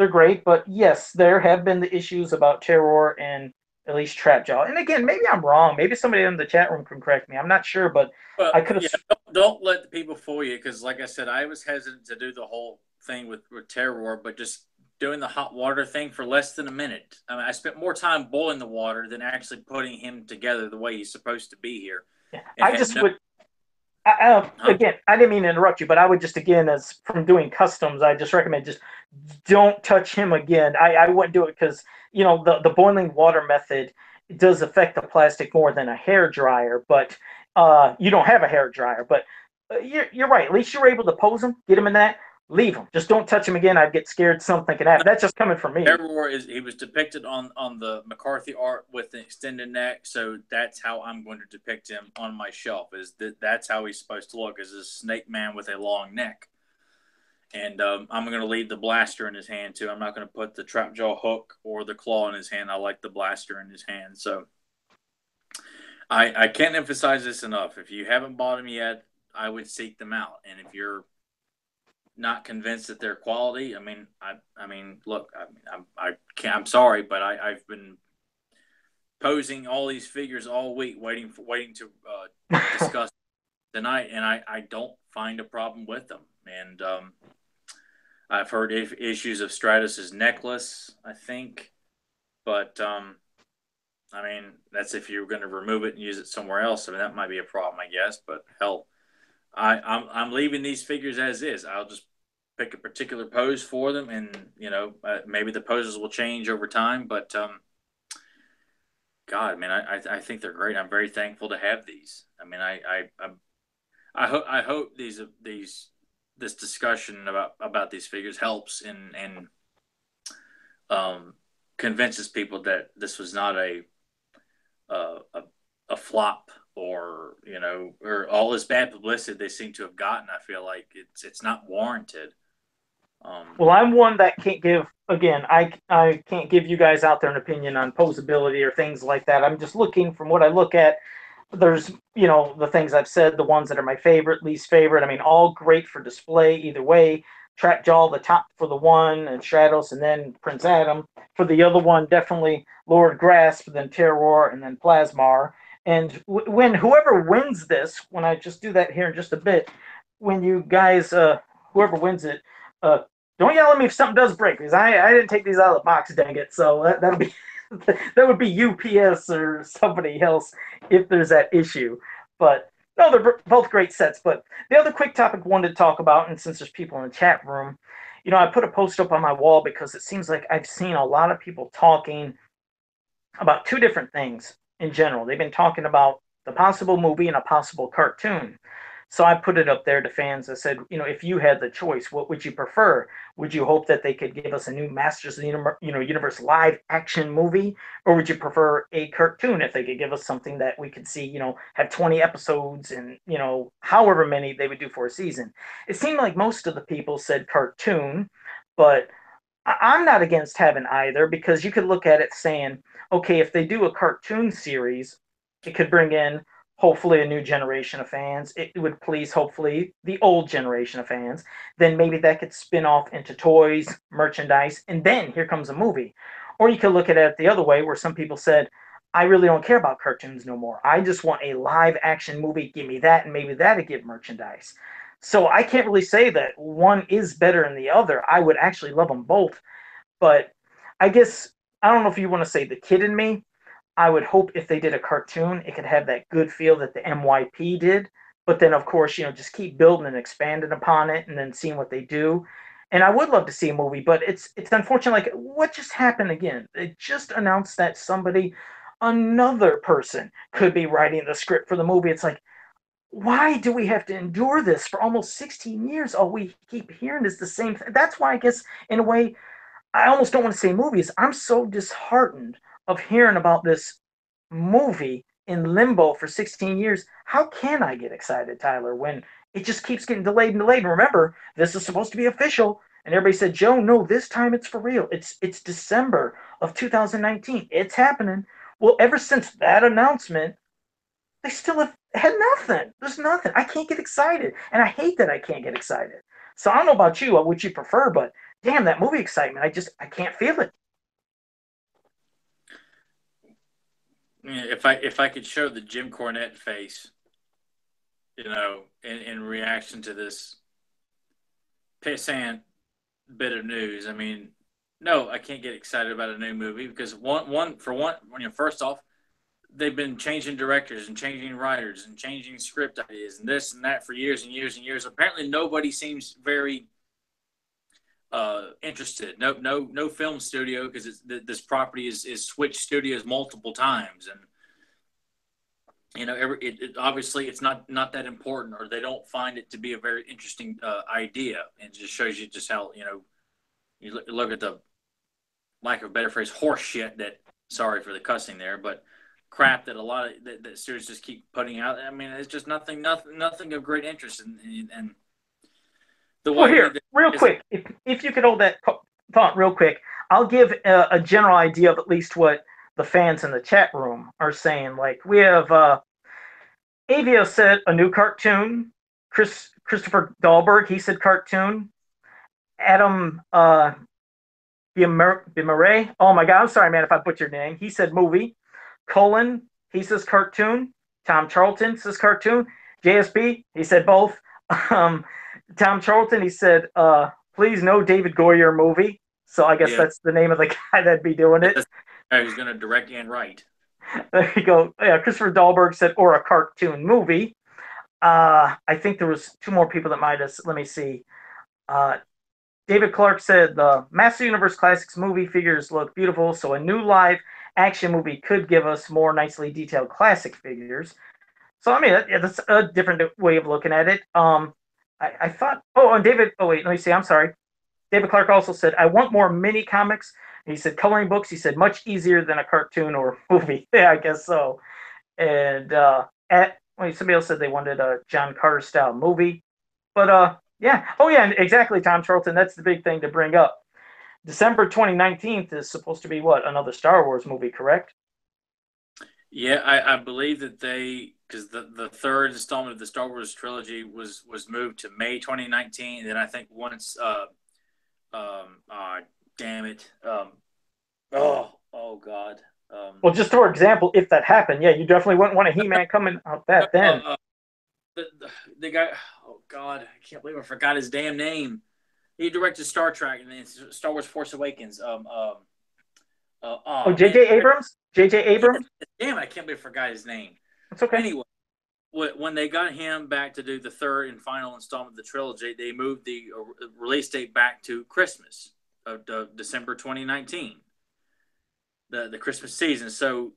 they're great, but yes, there have been the issues about Terror and at least Trapjaw. And again, maybe I'm wrong. Maybe somebody in the chat room can correct me. I'm not sure, but I could have. Yeah, don't let the people fool you, because, like I said, I was hesitant to do the whole thing with Terror, but just doing the hot water thing for less than a minute. I mean, I spent more time boiling the water than actually putting him together the way he's supposed to be here. Yeah, I just would. Again, I didn't mean to interrupt you, but I would just, again, as from doing customs, I just recommend just don't touch him again. I wouldn't do it because, the boiling water method does affect the plastic more than a hair dryer, but you don't have a hair dryer. But you're right. At least you were able to pose him, get him in that, leave him. Just don't touch him again. I'd get scared something could happen. That's just coming from me. He was depicted on the McCarthy art with an extended neck, so that's how I'm going to depict him on my shelf. That's how he's supposed to look, as a snake man with a long neck. And I'm going to leave the blaster in his hand too. I'm not going to put the Trapjaw hook or the claw in his hand. I like the blaster in his hand. So I can't emphasize this enough. If you haven't bought them yet, I would seek them out. And if you're not convinced that they're quality, look, I'm sorry, but I've been posing all these figures all week, waiting to discuss tonight, and I don't find a problem with them. And I've heard issues of Stratus's necklace, I think, but that's if you're going to remove it and use it somewhere else. I mean, that might be a problem, I guess. But hell, I'm leaving these figures as is. I'll just pick a particular pose for them, and maybe the poses will change over time. But God, man, I think they're great. I'm very thankful to have these. I mean, I hope this discussion about these figures helps and convinces people that this was not a flop, or all this bad publicity they seem to have gotten. I feel like it's not warranted. Well, I'm one that can't give, again, I can't give you guys out there an opinion on posability or things like that. I'm just looking from what I look at. There's, the things I've said, the ones that are my favorite, least favorite. I mean, all great for display either way. Trapjaw, the top for the one, and Stratos, and then Prince Adam. For the other one, definitely Lord Grasp, then Terror, and then Plasmar. And when whoever wins this, when I just do that here in just a bit, when you guys, whoever wins it, don't yell at me if something does break, because I didn't take these out of the box, dang it. So that'll be that would be UPS or somebody else if there's that issue. But no, they're both great sets. But the other quick topic I wanted to talk about, and since there's people in the chat room, I put a post up on my wall because it seems like I've seen a lot of people talking about two different things in general. They've been talking about the possible movie and a possible cartoon. So I put it up there to fans. I said, if you had the choice, what would you prefer? Would you hope that they could give us a new Masters of the Universe live action movie? Or would you prefer a cartoon if they could give us something that we could see, have 20 episodes and, however many they would do for a season? It seemed like most of the people said cartoon, but I'm not against having either, because you could look at it saying, okay, if they do a cartoon series, it could bring in hopefully a new generation of fans. It would please, hopefully, the old generation of fans. Then maybe that could spin off into toys, merchandise, and then here comes a movie. Or you could look at it the other way, where some people said, I really don't care about cartoons no more. I just want a live action movie. Give me that, and maybe that'd give merchandise. So I can't really say that one is better than the other. I would actually love them both. But I guess, I don't know if you want to say the kid in me, I would hope if they did a cartoon, it could have that good feel that the MYP did. But then, of course, just keep building and expanding upon it and then seeing what they do. And I would love to see a movie, but it's unfortunate. Like, what just happened again? It just announced that another person could be writing the script for the movie. It's like, why do we have to endure this for almost 16 years? All we keep hearing is the same thing. That's why I guess, in a way, I almost don't want to say movies. I'm so disheartened of hearing about this movie in limbo for 16 years. How can I get excited, Tyler, when it just keeps getting delayed and delayed? And remember, this is supposed to be official. And everybody said, Joe, no, this time it's for real. It's December of 2019. It's happening. Well, ever since that announcement, they still have had nothing. There's nothing. I can't get excited. And I hate that I can't get excited. So I don't know about you, what you prefer, but damn, that movie excitement. I can't feel it. Yeah, if I could show the Jim Cornette face, in reaction to this pissant bit of news, I mean, no, I can't get excited about a new movie because first off, they've been changing directors and changing writers and changing script ideas and this and that for years and years and years. Apparently, nobody seems very interested. No film studio, because this property is switched studios multiple times, and obviously it's not that important, or they don't find it to be a very interesting idea, and it just shows you just how you look at the lack of a better phrase, horse shit that, sorry for the cussing there, but crap that a lot of that studios just keep putting out. I mean, it's just nothing of great interest in the way. Well, here, real quick, if you could hold that thought real quick, I'll give a general idea of at least what the fans in the chat room are saying. Like, we have Avio said a new cartoon. Christopher Dahlberg, he said cartoon. Adam Bimaray, oh my God, I'm sorry, man, if I butchered your name. He said movie. Colin, he says cartoon. Tom Charlton says cartoon. JSB, he said both. Tom Charlton, he said, please no David Goyer movie. So I guess that's the name of the guy that'd be doing it. Who's going to direct and write. There you go. Yeah, Christopher Dahlberg said, or a cartoon movie. I think there was two more people that might have. Let me see. David Clark said the Master Universe Classics movie figures look beautiful, so a new live action movie could give us more nicely detailed classic figures. So I mean, that's a different way of looking at it. I thought. Oh, and David. Oh wait, let me see. I'm sorry. David Clark also said, I want more mini comics. He said coloring books. He said much easier than a cartoon or movie. Yeah, I guess so. And somebody else said they wanted a John Carter style movie. But yeah. Oh yeah, and exactly, Tom Charlton. That's the big thing to bring up. December 2019 is supposed to be what? Another Star Wars movie, correct? Yeah, I believe that because the third installment of the Star Wars trilogy was moved to May 2019. And then I think once damn it. Oh God. Well, just for example, if that happened, yeah, you definitely wouldn't want a He-Man coming out that then. The guy, oh God, I can't believe I forgot his damn name. He directed Star Trek and then Star Wars Force Awakens. J.J. Abrams? J.J. Abrams? Damn it, I can't believe I forgot his name. It's okay. Anyway, when they got him back to do the third and final installment of the trilogy, they moved the release date back to Christmas of December 2019, the Christmas season. So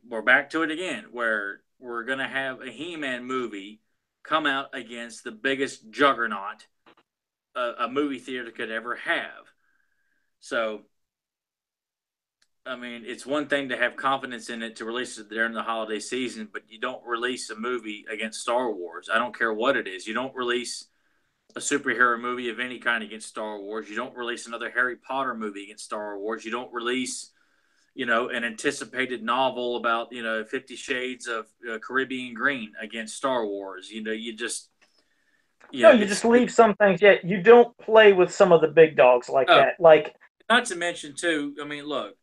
we're back to it again, where we're going to have a He-Man movie come out against the biggest juggernaut a movie theater could ever have. So, I mean, it's one thing to have confidence in it to release it during the holiday season, but you don't release a movie against Star Wars. I don't care what it is. You don't release a superhero movie of any kind against Star Wars. You don't release another Harry Potter movie against Star Wars. You don't release, an anticipated novel about, 50 Shades of Caribbean Green against Star Wars. You just... No, you just leave some things. Yeah, you don't play with some of the big dogs like that. Like, not to mention, too, I mean, look,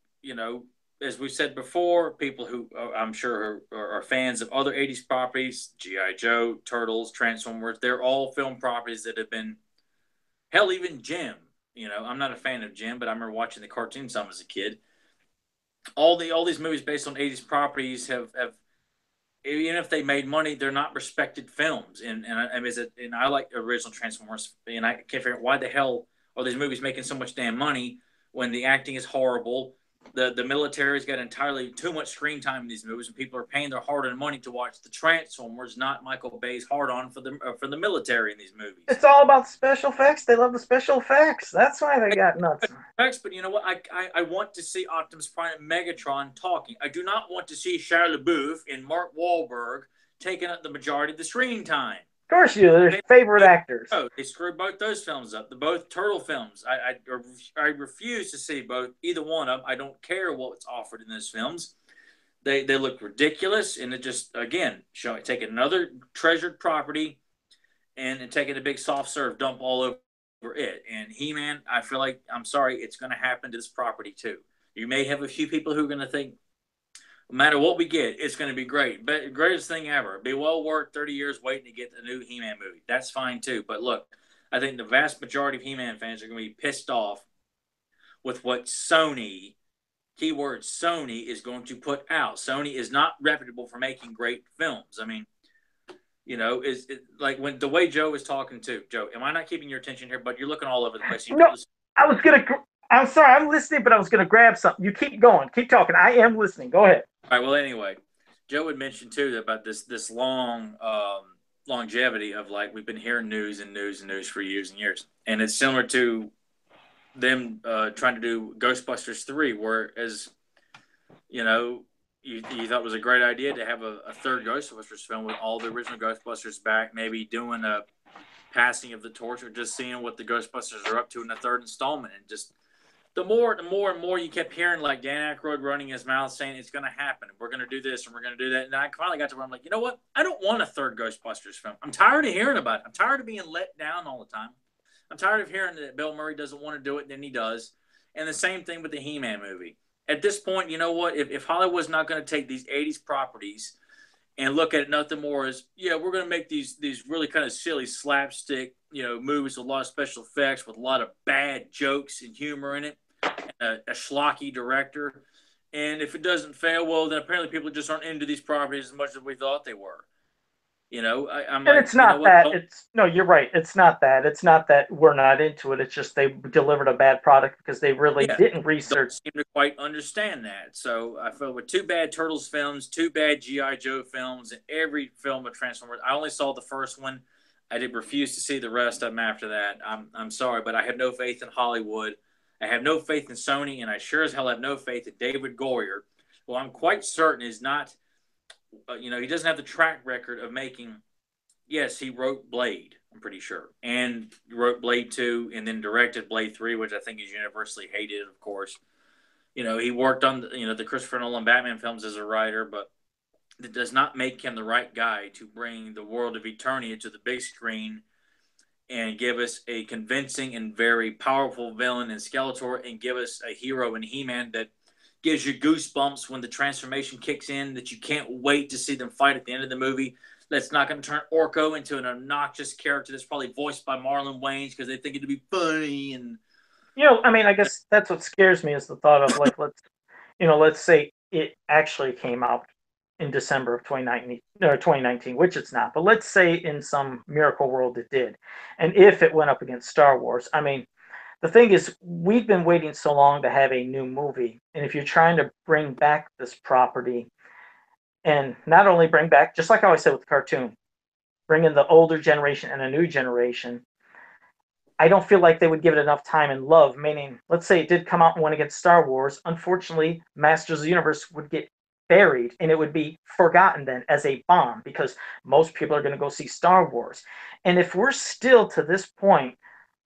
as we said before, people who I'm sure are fans of other 80s properties, G.I. Joe, Turtles, Transformers, they're all film properties that have been, hell, even Jim. I'm not a fan of Jim, but I remember watching the cartoon some as a kid. All these movies based on 80s properties have even if they made money, they're not respected films. And I like original Transformers, and I can't figure out why the hell are these movies making so much damn money when the acting is horrible. The military's got entirely too much screen time in these movies, and people are paying their hard-earned money to watch the Transformers, not Michael Bay's hard-on for the military in these movies. It's all about special effects. They love the special effects. That's why they got nuts. But you know what? I want to see Optimus Prime and Megatron talking. I do not want to see Shia LaBeouf and Mark Wahlberg taking up the majority of the screen time. Of course, they're favorite actors. Oh, they screwed both those films up. Both Turtle films. I refuse to see either one of them. I don't care what's offered in those films. They look ridiculous, and it just, again, taking another treasured property and taking a big soft serve dump all over over it. And He-Man, I feel like, I'm sorry, it's going to happen to this property too. You may have a few people who are going to think, no matter what we get, it's going to be great. But greatest thing ever. It'd be well worth 30 years waiting to get the new He-Man movie. That's fine too. But look, I think the vast majority of He-Man fans are going to be pissed off with what Sony, keyword Sony, is going to put out. Sony is not reputable for making great films. I mean, you know, is it, like when the way Joe is talking to Joe. Am I not keeping your attention here? But you're looking all over the place. No, I'm sorry, I'm listening, but I was gonna grab something. You keep going, keep talking. I am listening. Go ahead. All right. Well, anyway, Joe had mentioned too about this long longevity of, like, we've been hearing news for years and years, and it's similar to them trying to do Ghostbusters 3, whereas, you know, you thought it was a great idea to have a third Ghostbusters film with all the original Ghostbusters back, maybe doing a passing of the torch or just seeing what the Ghostbusters are up to in the third installment. And just the more and more you kept hearing, like, Dan Aykroyd running his mouth saying it's going to happen, we're going to do this and we're going to do that. And I finally got to where I'm like, you know what? I don't want a third Ghostbusters film. I'm tired of hearing about it. I'm tired of being let down all the time. I'm tired of hearing that Bill Murray doesn't want to do it, and then he does. And the same thing with the He-Man movie. At this point, you know what? If Hollywood's not going to take these 80s properties and look at it nothing more as, yeah, we're going to make these really kind of silly slapstick, you know, movies with a lot of special effects, with a lot of bad jokes and humor in it, and a schlocky director. And if it doesn't fail, well, then apparently people just aren't into these properties as much as we thought they were. You know, I'm and like, it's not you know that. what? It's no, you're right. It's not that. It's not that we're not into it. It's just they delivered a bad product because they really didn't research. Don't seem to quite understand that. So I feel with two bad Turtles films, two bad G.I. Joe films, and every film of Transformers. I only saw the first one. I did refuse to see the rest of them after that. I'm sorry, but I have no faith in Hollywood. I have no faith in Sony, and I sure as hell have no faith in David Goyer, who I'm quite certain is not. You know, he doesn't have the track record of making. Yes, he wrote Blade, I'm pretty sure, and wrote Blade 2, and then directed Blade 3, which I think is universally hated, of course. You know, he worked on the Christopher Nolan Batman films as a writer, but that does not make him the right guy to bring the world of Eternia to the big screen and give us a convincing and very powerful villain in Skeletor, and give us a hero in He-Man that gives you goosebumps when the transformation kicks in, that you can't wait to see them fight at the end of the movie. That's not going to turn Orko into an obnoxious character that's probably voiced by Marlon Wayans because they think it'd be funny. And I mean, I guess that's what scares me is the thought of, like, let's say it actually came out in December of 2019, which it's not. But let's say in some miracle world it did, and if it went up against Star Wars, I mean. The thing is, we've been waiting so long to have a new movie. And if you're trying to bring back this property, and not only bring back, just like I always said with the cartoon, bring in the older generation and a new generation, I don't feel like they would give it enough time and love. Meaning, let's say it did come out and went against Star Wars. Unfortunately, Masters of the Universe would get buried, and it would be forgotten then as a bomb, because most people are going to go see Star Wars. And if we're still to this point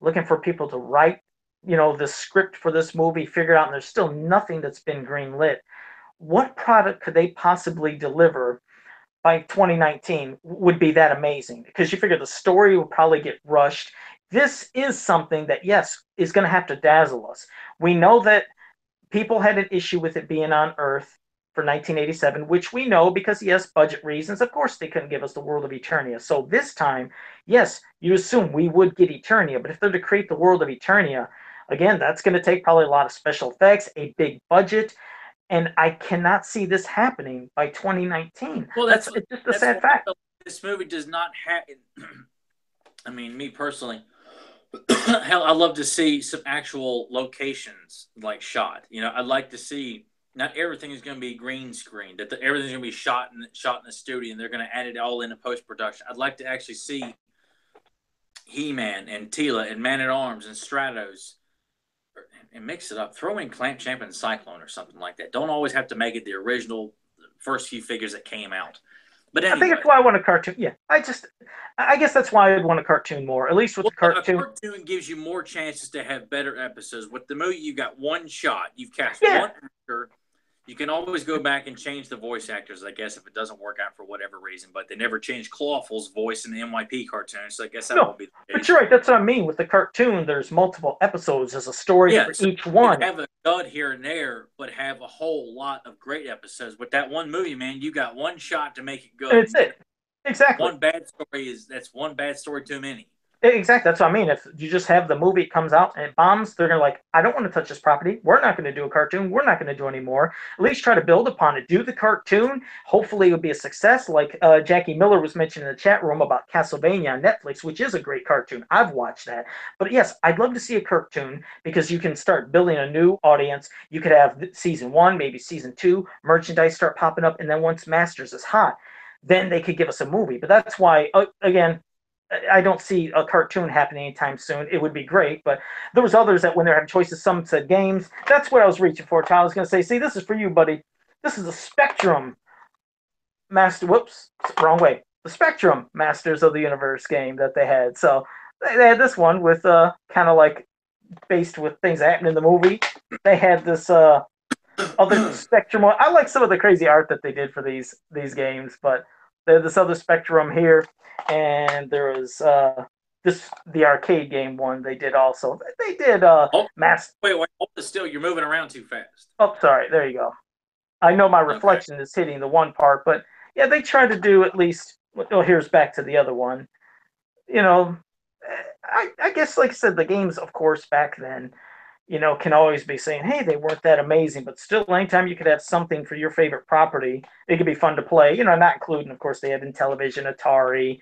looking for people to write, the script for this movie, figure out, and there's still nothing that's been greenlit, what product could they possibly deliver by 2019 would be that amazing? Because you figure the story will probably get rushed. This is something that, yes, is going to have to dazzle us. We know that people had an issue with it being on Earth for 1987, which we know because, yes, budget reasons. Of course, they couldn't give us the world of Eternia. So this time, yes, you assume we would get Eternia. But if they're to create the world of Eternia, again, that's going to take probably a lot of special effects, a big budget. And I cannot see this happening by 2019. Well, it's just a sad fact. This movie does not have. I mean, me personally, hell, I'd love to see some actual locations like shot. I'd like to see. Not everything is going to be green screen. That everything's going to be shot in the studio, and they're going to add it all into post production. I'd like to actually see He-Man and Teela and Man-at-Arms and Stratos, and mix it up. Throw in Clamp Champ and Cyclone or something like that. Don't always have to make it the original first few figures that came out. But anyway, I think that's why I want a cartoon. Yeah, I guess that's why I'd want a cartoon more. At least with the cartoon. A cartoon gives you more chances to have better episodes. With the movie, you got one shot. You've cast one actor. You can always go back and change the voice actors, I guess, if it doesn't work out for whatever reason. But they never changed Clawful's voice in the NYP cartoon, so I guess that won't be the case. But you're right. That's what I mean. With the cartoon, there's multiple episodes. There's a story for so each one. Have a dud here and there, but have a whole lot of great episodes. With that one movie, man, you got one shot to make it good. And it's it. Exactly. One bad story that's one bad story too many. Exactly. That's what I mean. If you just have the movie, it comes out and it bombs, they're going to like, I don't want to touch this property. We're not going to do a cartoon. We're not going to do any more. At least try to build upon it. Do the cartoon. Hopefully it would be a success. Like Jackie Miller was mentioning in the chat room about Castlevania on Netflix, which is a great cartoon. I've watched that. But yes, I'd love to see a cartoon because you can start building a new audience. You could have season 1, maybe season 2, merchandise start popping up. And then once Masters is hot, then they could give us a movie. But that's why, again, I don't see a cartoon happening anytime soon. It would be great, but there was others that when they're having choices, some said games. That's what I was reaching for, Tyler. I was going to say, see, this is for you, buddy. This is a Spectrum Master. Whoops, wrong way. The Spectrum Masters of the Universe game that they had. So they had this one with kind of like based with things that happened in the movie. They had this other Spectrum one. I like some of the crazy art that they did for these games, but they had this other Spectrum here. And there was the arcade game one they did also. They did Wait, hold it still. You're moving around too fast. Oh, sorry. There you go. I know my reflection is hitting the one part, but yeah, they tried to do at least. Well, here's back to the other one. You know, I guess, like I said, the games, of course, back then, you know, can always be saying, hey, they weren't that amazing, but still, anytime you could have something for your favorite property, it could be fun to play. You know, not including, of course, they had Intellivision, Atari.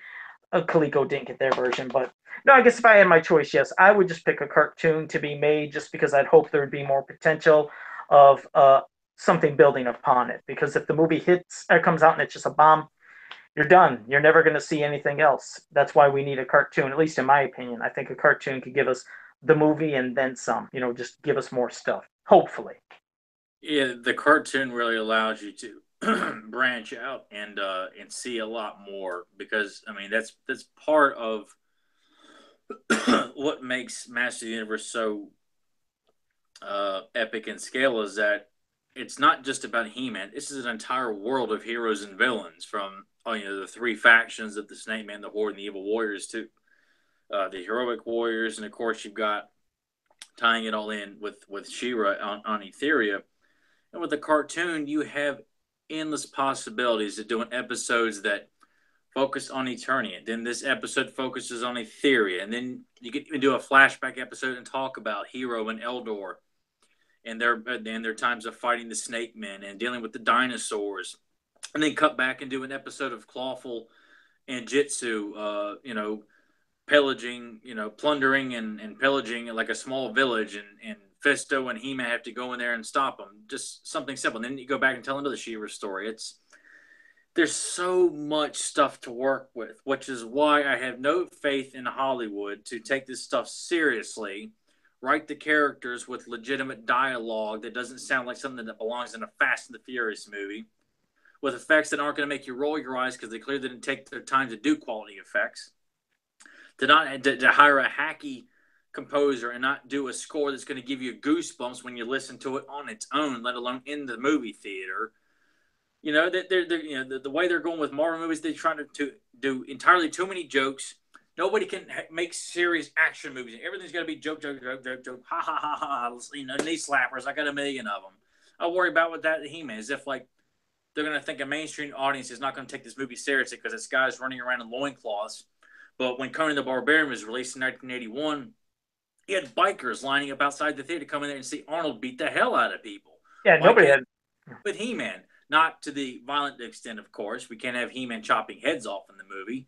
Coleco didn't get their version, but no, I guess if I had my choice, yes, I would just pick a cartoon to be made just because I'd hope there would be more potential of something building upon it. Because if the movie hits or comes out and it's just a bomb, you're done. You're never going to see anything else. That's why we need a cartoon, at least in my opinion. I think a cartoon could give us the movie and then some, you know, just give us more stuff, hopefully. Yeah, the cartoon really allows you to branch out and see a lot more, because I mean that's part of what makes Master of the Universe so epic in scale, is that it's not just about He-Man. This is an entire world of heroes and villains, from the 3 factions of the Snake Man, the Horde, and the Evil Warriors, to the Heroic Warriors, and of course you've got tying it all in with She-Ra on Etheria. And with the cartoon, you have endless possibilities of doing episodes that focus on Eternia. Then this episode focuses on Etheria. And then you can even do a flashback episode and talk about Hero and Eldor and their times of fighting the Snake Men and dealing with the dinosaurs. And then cut back and do an episode of Clawful and Jitsu, pillaging, plundering and pillaging like a small village, and Fisto and He-Man have to go in there and stop them. Just something simple. And then you go back and tell another She-Ra story. There's so much stuff to work with, which is why I have no faith in Hollywood to take this stuff seriously, write the characters with legitimate dialogue that doesn't sound like something that belongs in a Fast and the Furious movie, with effects that aren't going to make you roll your eyes because they clearly didn't take their time to do quality effects, to hire a hacky composer and not do a score that's going to give you goosebumps when you listen to it on its own, let alone in the movie theater. The way they're going with Marvel movies, they're trying to do entirely too many jokes. Nobody can make serious action movies. Everything's got to be joke, ha ha ha ha. Knee slappers. I got a million of them. I worry about what that He-Man is, if like they're going to think a mainstream audience is not going to take this movie seriously because it's guys running around in loincloths. But when Conan the Barbarian was released in 1981, he had bikers lining up outside the theater to come in there and see Arnold beat the hell out of people. Yeah, nobody had. With He-Man, not to the violent extent, of course. We can't have He-Man chopping heads off in the movie.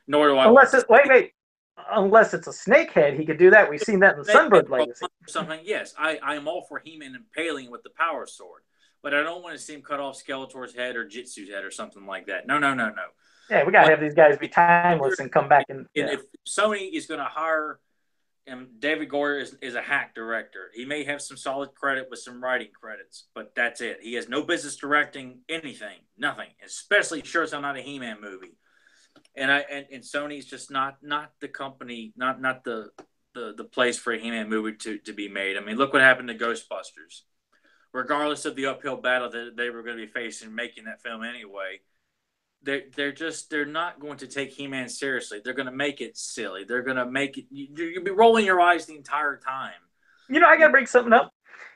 Nor do I. Unless it's a snake head, he could do that. We've seen that in Sunbird Legacy. Something, yes. I am all for He-Man impaling with the power sword, but I don't want to see him cut off Skeletor's head or Jitsu's head or something like that. No. Yeah, we gotta have these guys be timeless and come back and. Yeah. If Sony is going to hire, and David Goyer is a hack director, he may have some solid credit with some writing credits, but that's it. He has no business directing anything, nothing. Especially sure it's not a He-Man movie. And Sony's just not the company, not the place for a He-Man movie to be made. I mean, look what happened to Ghostbusters. regardless of the uphill battle that they were going to be facing making that film anyway. They're not going to take He-Man seriously. They're going to make it silly. They're going to make it. You'll be rolling your eyes the entire time. I got to bring something up.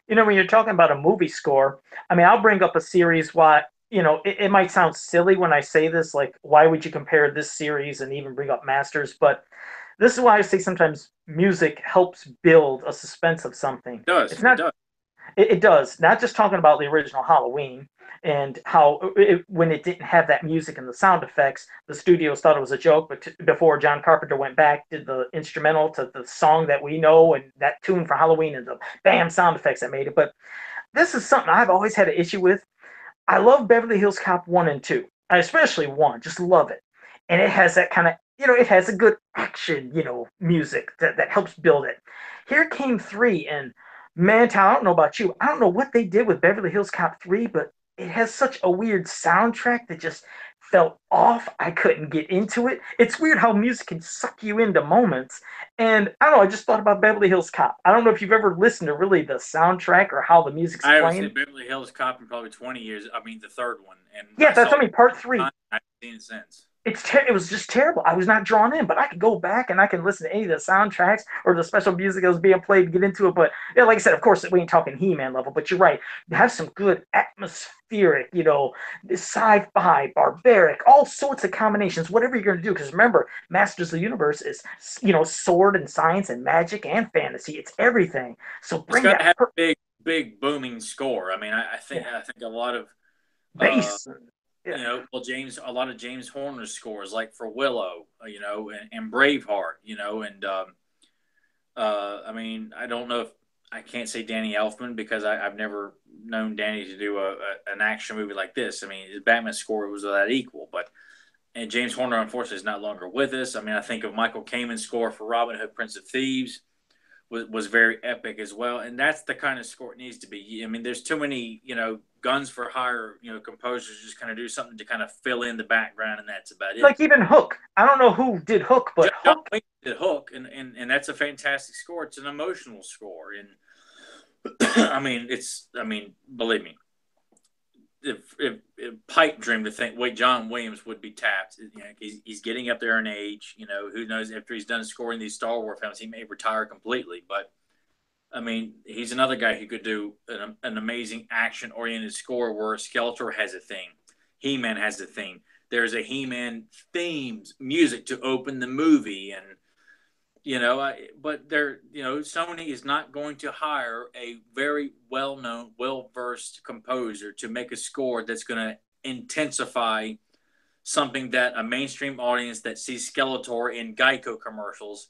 When you're talking about a movie score, I mean, I'll bring up a series. It might sound silly when I say this, like, why would you compare this series and even bring up Masters? But this is why I say sometimes music helps build a suspense of something. It does. It does. It does. Not just talking about the original Halloween and how when it didn't have that music and the sound effects, the studios thought it was a joke. But before John Carpenter went back, did the instrumental to the song that we know and that tune for Halloween and the bam sound effects that made it. But this is something I've always had an issue with. I love Beverly Hills Cop 1 and 2. I especially 1. Just love it. And it has that kind of, it has a good action, music that helps build it. Here came 3, and man, Tal, I don't know about you. I don't know what they did with Beverly Hills Cop 3, but it has such a weird soundtrack that just felt off. I couldn't get into it. It's weird how music can suck you into moments. And I don't know, I just thought about Beverly Hills Cop. I don't know if you've ever listened to really the soundtrack or how the music's playing. I haven't seen Beverly Hills Cop in probably 20 years. I mean, the third one. And yeah, that's part 3. I haven't seen it since. It was just terrible. I was not drawn in, but I could go back and I can listen to any of the soundtracks or the special music that was being played to get into it. But yeah, like I said, of course, we ain't talking He-Man level, but you're right. Have some good atmospheric, sci-fi, barbaric, all sorts of combinations, whatever you're going to do. Because remember, Masters of the Universe is, sword and science and magic and fantasy. It's everything. So bring that. Have a big booming score. I mean, I think a lot of bass. A lot of James Horner's scores, like for Willow, and Braveheart, and I mean, I don't know if I can't say Danny Elfman because I've never known Danny to do an action movie like this. I mean, his Batman score was that equal, and James Horner unfortunately is not longer with us. I mean, I think of Michael Kamen's score for Robin Hood, Prince of Thieves was very epic as well, and that's the kind of score it needs to be. I mean, there's too many, guns for hire, composers just kind of do something to kind of fill in the background, and that's about it. Like even Hook. I don't know who did Hook, but Hook did Hook, and that's a fantastic score. It's an emotional score, and believe me, if pipe dream to think John Williams would be tapped. He's getting up there in age. Who knows, after he's done scoring these Star Wars films, he may retire completely. But I mean, he's another guy who could do an amazing action-oriented score where Skeletor has a theme, He-Man has a theme. There's a He-Man themed music to open the movie, and but Sony is not going to hire a very well-known, well-versed composer to make a score that's going to intensify something that a mainstream audience that sees Skeletor in Geico commercials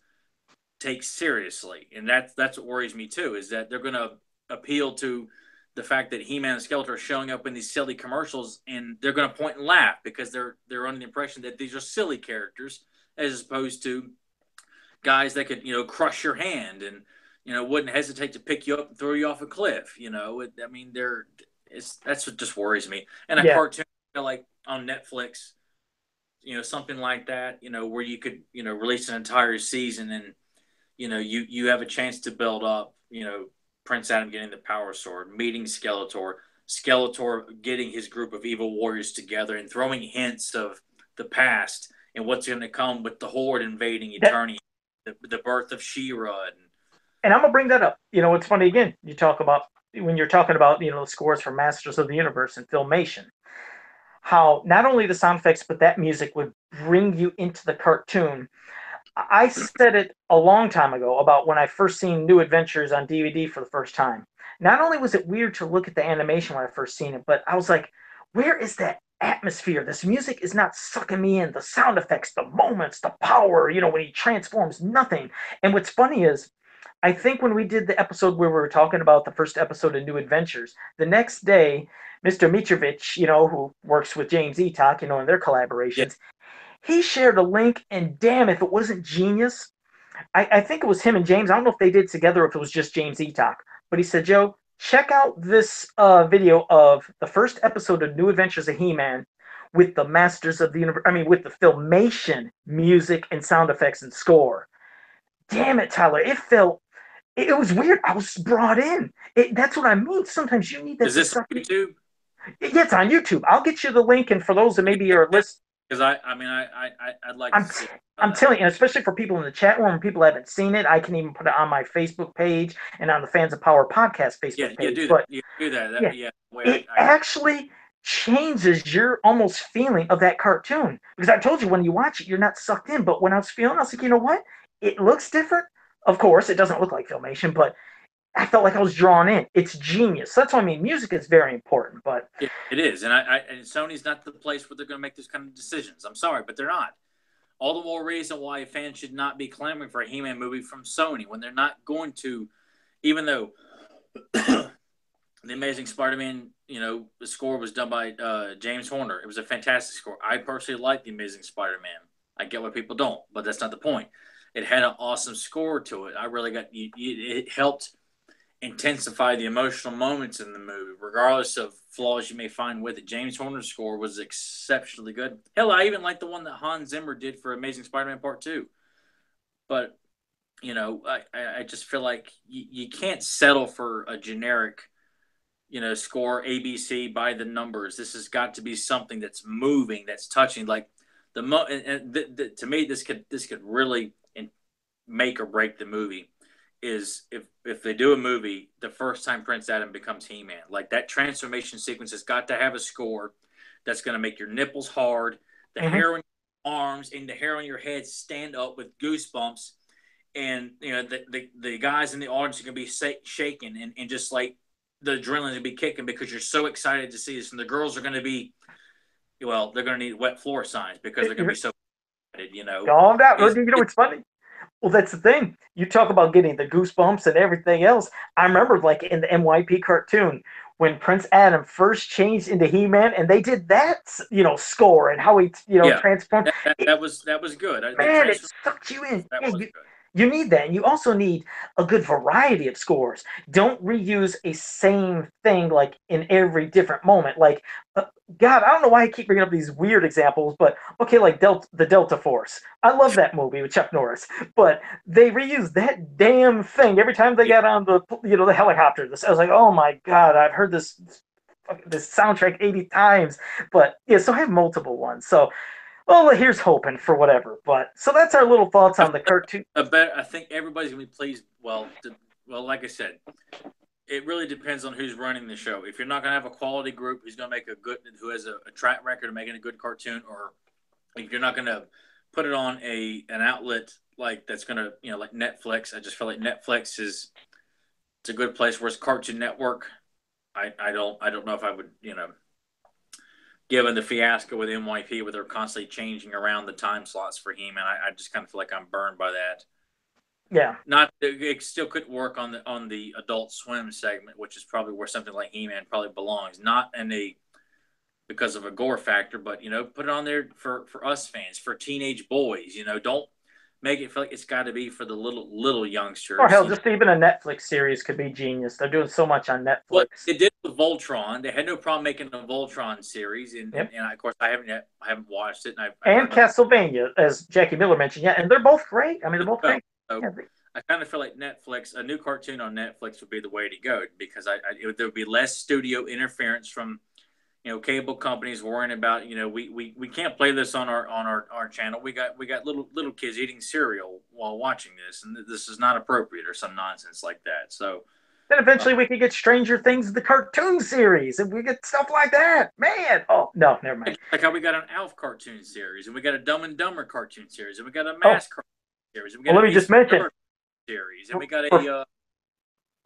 takes seriously. And that's what worries me too, is that they're going to appeal to the fact that He-Man and Skeletor are showing up in these silly commercials, and they're going to point and laugh because they're under the impression that these are silly characters as opposed to guys that could, crush your hand and, wouldn't hesitate to pick you up and throw you off a cliff. That's what just worries me. And a cartoon like on Netflix, something like that, where you could, release an entire season and, you have a chance to build up, Prince Adam getting the power sword, meeting Skeletor getting his group of evil warriors together and throwing hints of the past and what's going to come with the Horde invading Eternia. The birth of She-Ra. And I'm going to bring that up. It's funny, again, you talk about, when you're talking about, the scores for Masters of the Universe and Filmation, how not only the sound effects, but that music would bring you into the cartoon. I said it a long time ago about when I first seen New Adventures on DVD for the first time. Not only was it weird to look at the animation when I first seen it, but I was like, where is that atmosphere? This music is not sucking me in. The sound effects, the moments, the power, when he transforms, nothing. And what's funny is, I think when we did the episode where we were talking about the first episode of New Adventures, the next day, Mr. Mitrovich, who works with James Eatock, in their collaborations, he shared a link, and damn, if it wasn't genius, I think it was him and James. I don't know if they did together or if it was just James Eatock, but he said, Joe, check out this video of the first episode of New Adventures of He-Man with the Masters of the Universe. I mean, with the Filmation music and sound effects and score. Damn it, Tyler! it was weird. I was brought in. That's what I mean. Sometimes you need that Is to this on suck you. YouTube? Yeah, it's on YouTube. I'll get you the link, and for those that maybe are listening, Because I'd like to I'm see. I'm telling you, and especially for people in the chat room, people haven't seen it, I can even put it on my Facebook page and on the Fans of Power podcast Facebook Yeah, page. do that. But Yeah, do that. yeah, Yeah. it actually changes your almost feeling of that cartoon, because I told you when you watch it, you're not sucked in. But when I was feeling, I was like, you know what? It looks different. Of course, it doesn't look like Filmation, but I felt like I was drawn in. It's genius. That's what I mean. Music is very important, but it is, and and Sony's not the place where they're going to make those kind of decisions. I'm sorry, but they're not. All the more reason why fans should not be clamoring for a He-Man movie from Sony when they're not going to, even though the Amazing Spider-Man, the score was done by James Horner. It was a fantastic score. I personally like the Amazing Spider-Man. I get why people don't, but that's not the point. It had an awesome score to it. I really it helped intensify the emotional moments in the movie, regardless of flaws you may find with it. James Horner's score was exceptionally good. Hell, I even like the one that Hans Zimmer did for Amazing Spider-Man Part 2. But, I just feel like you can't settle for a generic, score ABC by the numbers. This has got to be something that's moving, that's touching. Like to me, this could really make or break the movie. Is if they do a movie, the first time Prince Adam becomes He-Man, like that transformation sequence has got to have a score that's going to make your nipples hard, the hair on your arms and the hair on your head stand up with goosebumps, and the guys in the audience are going to be shaking and just like the adrenaline to be kicking because you're so excited to see this, and the girls are going to be, well, they're going to need wet floor signs because they're going to be so excited. Calm down. You know what's funny? Well, that's the thing. You talk about getting the goosebumps and everything else. I remember, like in the MYP cartoon, when Prince Adam first changed into He-Man, and they did that, score and how he, transformed. That was good. Man, it sucked you in. That Yeah, was good. you need that. And you also need a good variety of scores. Don't reuse a same thing like in every different moment. Like, God, I don't know why I keep bringing up these weird examples, but okay, like the Delta Force. I love that movie with Chuck Norris, but they reuse that damn thing every time they got on the helicopter. I was like, oh my God, I've heard this soundtrack 80 times. But yeah, so I have multiple ones. So well, here's hoping for whatever. But so that's our little thoughts on the cartoon. I think everybody's gonna be pleased. Well, like I said, it really depends on who's running the show. If you're not gonna have a quality group who has a track record of making a good cartoon, or if you're not gonna put it on an outlet like that's gonna like Netflix, I just feel like Netflix it's a good place. Whereas Cartoon Network, I don't know if I would given the fiasco with MYP, where they're constantly changing around the time slots for He-Man, I just kind of feel like I'm burned by that. Yeah. It still couldn't work on the Adult Swim segment, which is probably where something like He-Man probably belongs. Not because of a gore factor, but put it on there for us fans, for teenage boys. Don't make it feel like it's got to be for the little youngsters. Or hell, just even a Netflix series could be genius. They're doing so much on Netflix. Well, they did with Voltron. They had no problem making a Voltron series, and of course I haven't watched it. And Castlevania, as Jackie Miller mentioned, yeah, and they're both great. I mean, they're both great. So I kind of feel like Netflix, a new cartoon on Netflix would be the way to go, because there would be less studio interference from cable companies worrying about we can't play this on our channel. We got little kids eating cereal while watching this, and this is not appropriate, or some nonsense like that. So then eventually we could get Stranger Things, the cartoon series, and we get stuff like that. Man, oh no, never mind. Like how we got an Alf cartoon series, and we got a Dumb and Dumber cartoon series, and we got a Mask cartoon series. And we got let me just mention series, and we got a.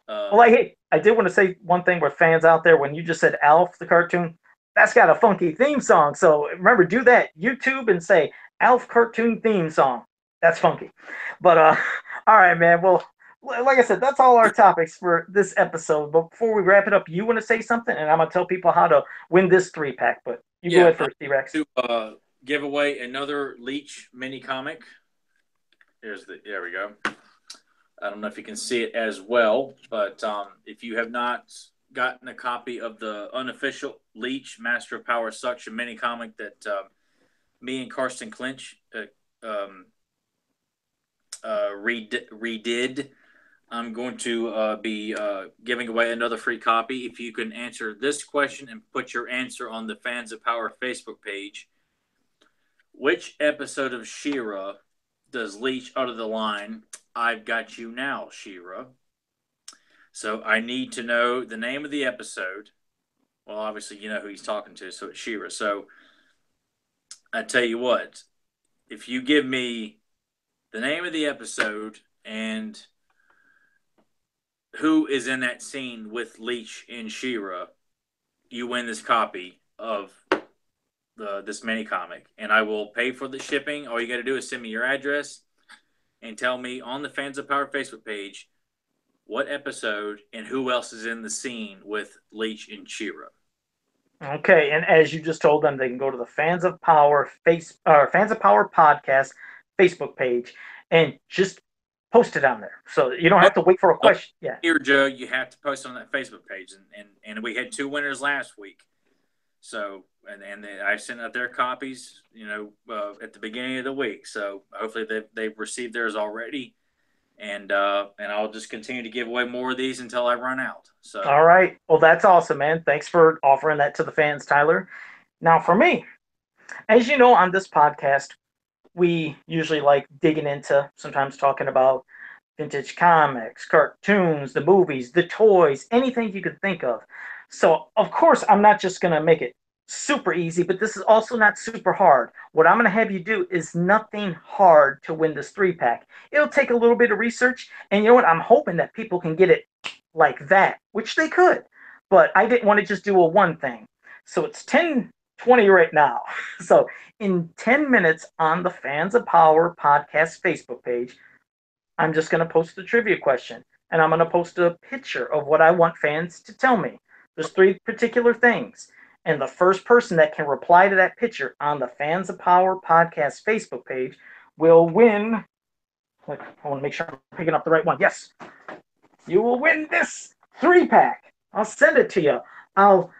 Well, I did want to say one thing with fans out there. When you just said Alf the cartoon, that's got a funky theme song. So remember, do that YouTube and say Alf cartoon theme song. That's funky. But all right, man. Well, like I said, that's all our topics for this episode. But before we wrap it up, you want to say something, and I'm gonna tell people how to win this 3-pack. But you go ahead first, T-Rex. To give away another Leech mini comic. There we go. I don't know if you can see it as well, but if you have not gotten a copy of the unofficial Leech Master of Power Suction mini comic that me and Karsten Clinch redid I'm going to be giving away another free copy. If you can answer this question and put your answer on the Fans of Power Facebook page, which episode of She-Ra does Leech utter the line, "I've got you now, She-Ra"? So I need to know the name of the episode. Well, obviously, you know who he's talking to, so it's She-Ra. So I tell you what, if you give me the name of the episode and who is in that scene with Leech and She-Ra, you win this copy of this mini comic, and I will pay for the shipping. All you got to do is send me your address and tell me on the Fans of Power Facebook page what episode and who else is in the scene with Leech and She-Ra. Okay, and as you just told them, they can go to the Fans of Power Fans of Power podcast Facebook page and just post it on there, so you don't have to wait for a question. Yeah, here, Joe, you have to post on that Facebook page, and we had 2 winners last week. So and I sent out their copies, at the beginning of the week. So hopefully they've received theirs already, and I'll just continue to give away more of these until I run out. So all right, well, that's awesome, man. Thanks for offering that to the fans, Tyler. Now for me, as you know, on this podcast, we usually like digging into, sometimes talking about vintage comics, cartoons, the movies, the toys, anything you could think of. So, of course, I'm not just going to make it super easy, but this is also not super hard. What I'm going to have you do is nothing hard to win this 3-pack. It'll take a little bit of research, and you know what? I'm hoping that people can get it like that, which they could, but I didn't want to just do a one thing. So it's 10:20 right now. So in 10 minutes on the Fans of Power podcast Facebook page, I'm just going to post the trivia question, and I'm going to post a picture of what I want fans to tell me. There's 3 particular things, and the first person that can reply to that picture on the Fans of Power podcast Facebook page will win. I want to make sure I'm picking up the right one. Yes, you will win this 3-pack. I'll send it to you. I'll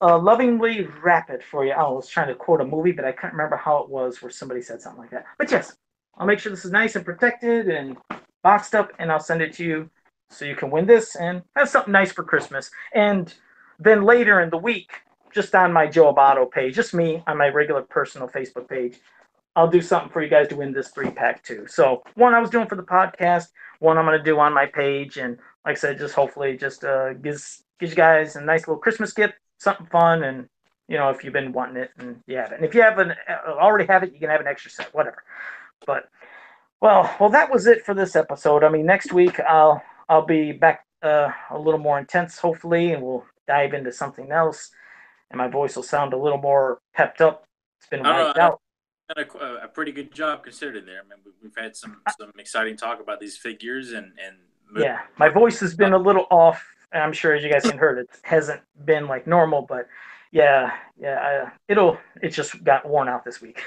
lovingly wrap it for you. I was trying to quote a movie, but I can't remember how it was where somebody said something like that. But yes, I'll make sure this is nice and protected and boxed up, and I'll send it to you so you can win this and have something nice for Christmas. And then later in the week, just on my Joe Abato page, just me on my regular personal Facebook page, I'll do something for you guys to win this 3-pack too. So one I was doing for the podcast, one I'm going to do on my page, and like I said, just hopefully just gives you guys a nice little Christmas gift, something fun, and if you've been wanting it and you have it, and if you haven't already have it, you can have an extra set, whatever. But well, that was it for this episode. I mean, next week I'll be back a little more intense, hopefully, and we'll dive into something else, and my voice will sound a little more pepped up. It's been wiped out. Done a pretty good job considered there. I mean, we've had some exciting talk about these figures and yeah, my voice has been a little off. I'm sure, as you guys can hear, it hasn't been like normal, but yeah, it just got worn out this week.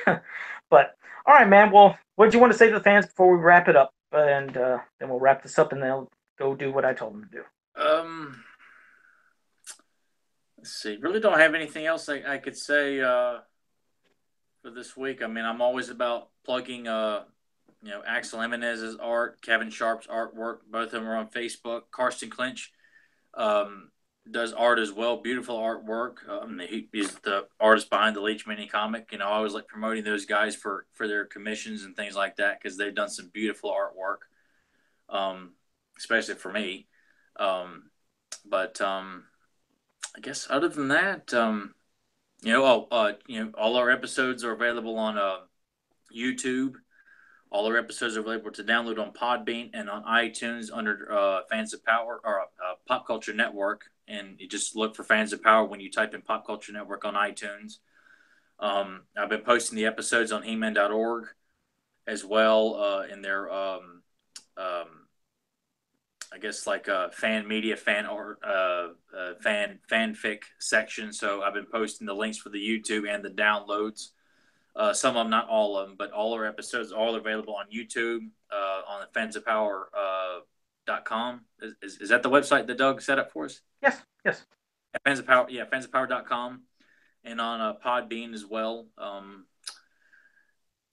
But all right, man. Well, what do you want to say to the fans before we wrap it up? And then we'll wrap this up, and they'll go do what I told them to do. Let's see. Really don't have anything else I could say for this week. I mean, I'm always about plugging, Axel Jimenez's art, Kevin Sharp's artwork. Both of them are on Facebook. Karsten Clinch does art as well. Beautiful artwork. He's the artist behind the Leech mini comic. I always like promoting those guys for their commissions and things like that because they've done some beautiful artwork, especially for me. But I guess other than that, all our episodes are available on YouTube. All our episodes are available to download on Podbean and on iTunes under Fans of Power or Pop Culture Network. And you just look for Fans of Power when you type in Pop Culture Network on iTunes. I've been posting the episodes on He-Man.org as well in their, I guess, like fan media, fan art, fanfic section. So I've been posting the links for the YouTube and the downloads. Some of them, not all of them, but all our episodes are all available on YouTube, on the fansofpower.com. Is that the website that Doug set up for us? Yes. Fans of Power, fansofpower.com, and on Podbean as well.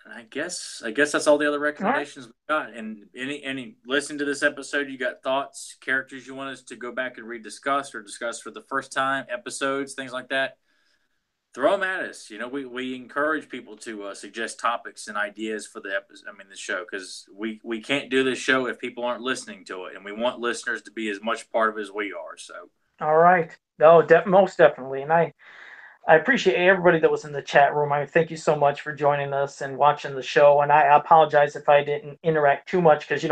I guess that's all the other recommendations we got. And any listen to this episode, you got thoughts, characters you want us to go back and rediscuss or discuss for the first time, episodes, things like that. Throw them at us. We encourage people to suggest topics and ideas for the show, because we can't do this show if people aren't listening to it, and we want listeners to be as much part of it as we are. So, all right, no, most definitely, and I appreciate everybody that was in the chat room. Thank you so much for joining us and watching the show. And I apologize if I didn't interact too much, because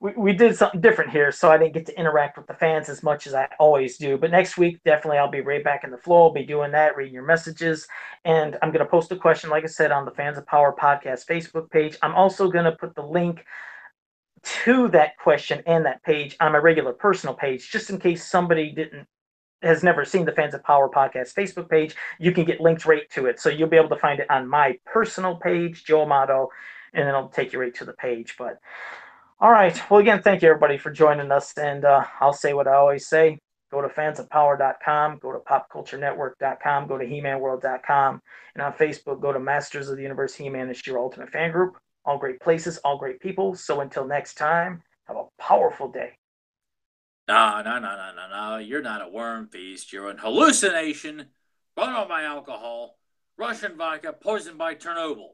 we did something different here, so I didn't get to interact with the fans as much as I always do. But next week, definitely, I'll be right back in the flow. I'll be doing that, reading your messages, and I'm going to post a question, like I said, on the Fans of Power podcast Facebook page. I'm also going to put the link to that question and that page on my regular personal page, just in case somebody has never seen the Fans of Power podcast Facebook page. You can get linked right to it. So you'll be able to find it on my personal page, Joe Amato, and it'll take you right to the page. But all right. Well, again, thank you, everybody, for joining us. And I'll say what I always say. Go to fansofpower.com, go to popculturenetwork.com, go to hemanworld.com, and on Facebook, go to Masters of the Universe He-Man is your ultimate fan group. All great places, all great people. So until next time, have a powerful day. No. You're not a worm feast. You're an hallucination, run on by alcohol, Russian vodka, poisoned by Chernobyl.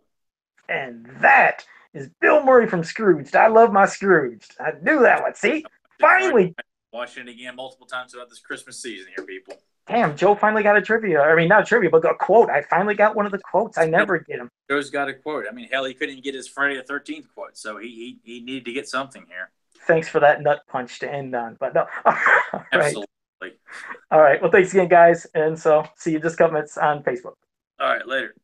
And that is Bill Murray from Scrooged. I love my Scrooged. I knew that one. See? Finally. Watching it again multiple times throughout this Christmas season here, people. Damn, Joe finally got a trivia. I mean, not trivia, but a quote. I finally got one of the quotes. I never get them. Joe's got a quote. I mean, hell, he couldn't get his Friday the 13th quote, so he needed to get something here. Thanks for that nut punch to end on. But no. Absolutely. All right. Well, thanks again, guys. And so see you just comments on Facebook. All right. Later.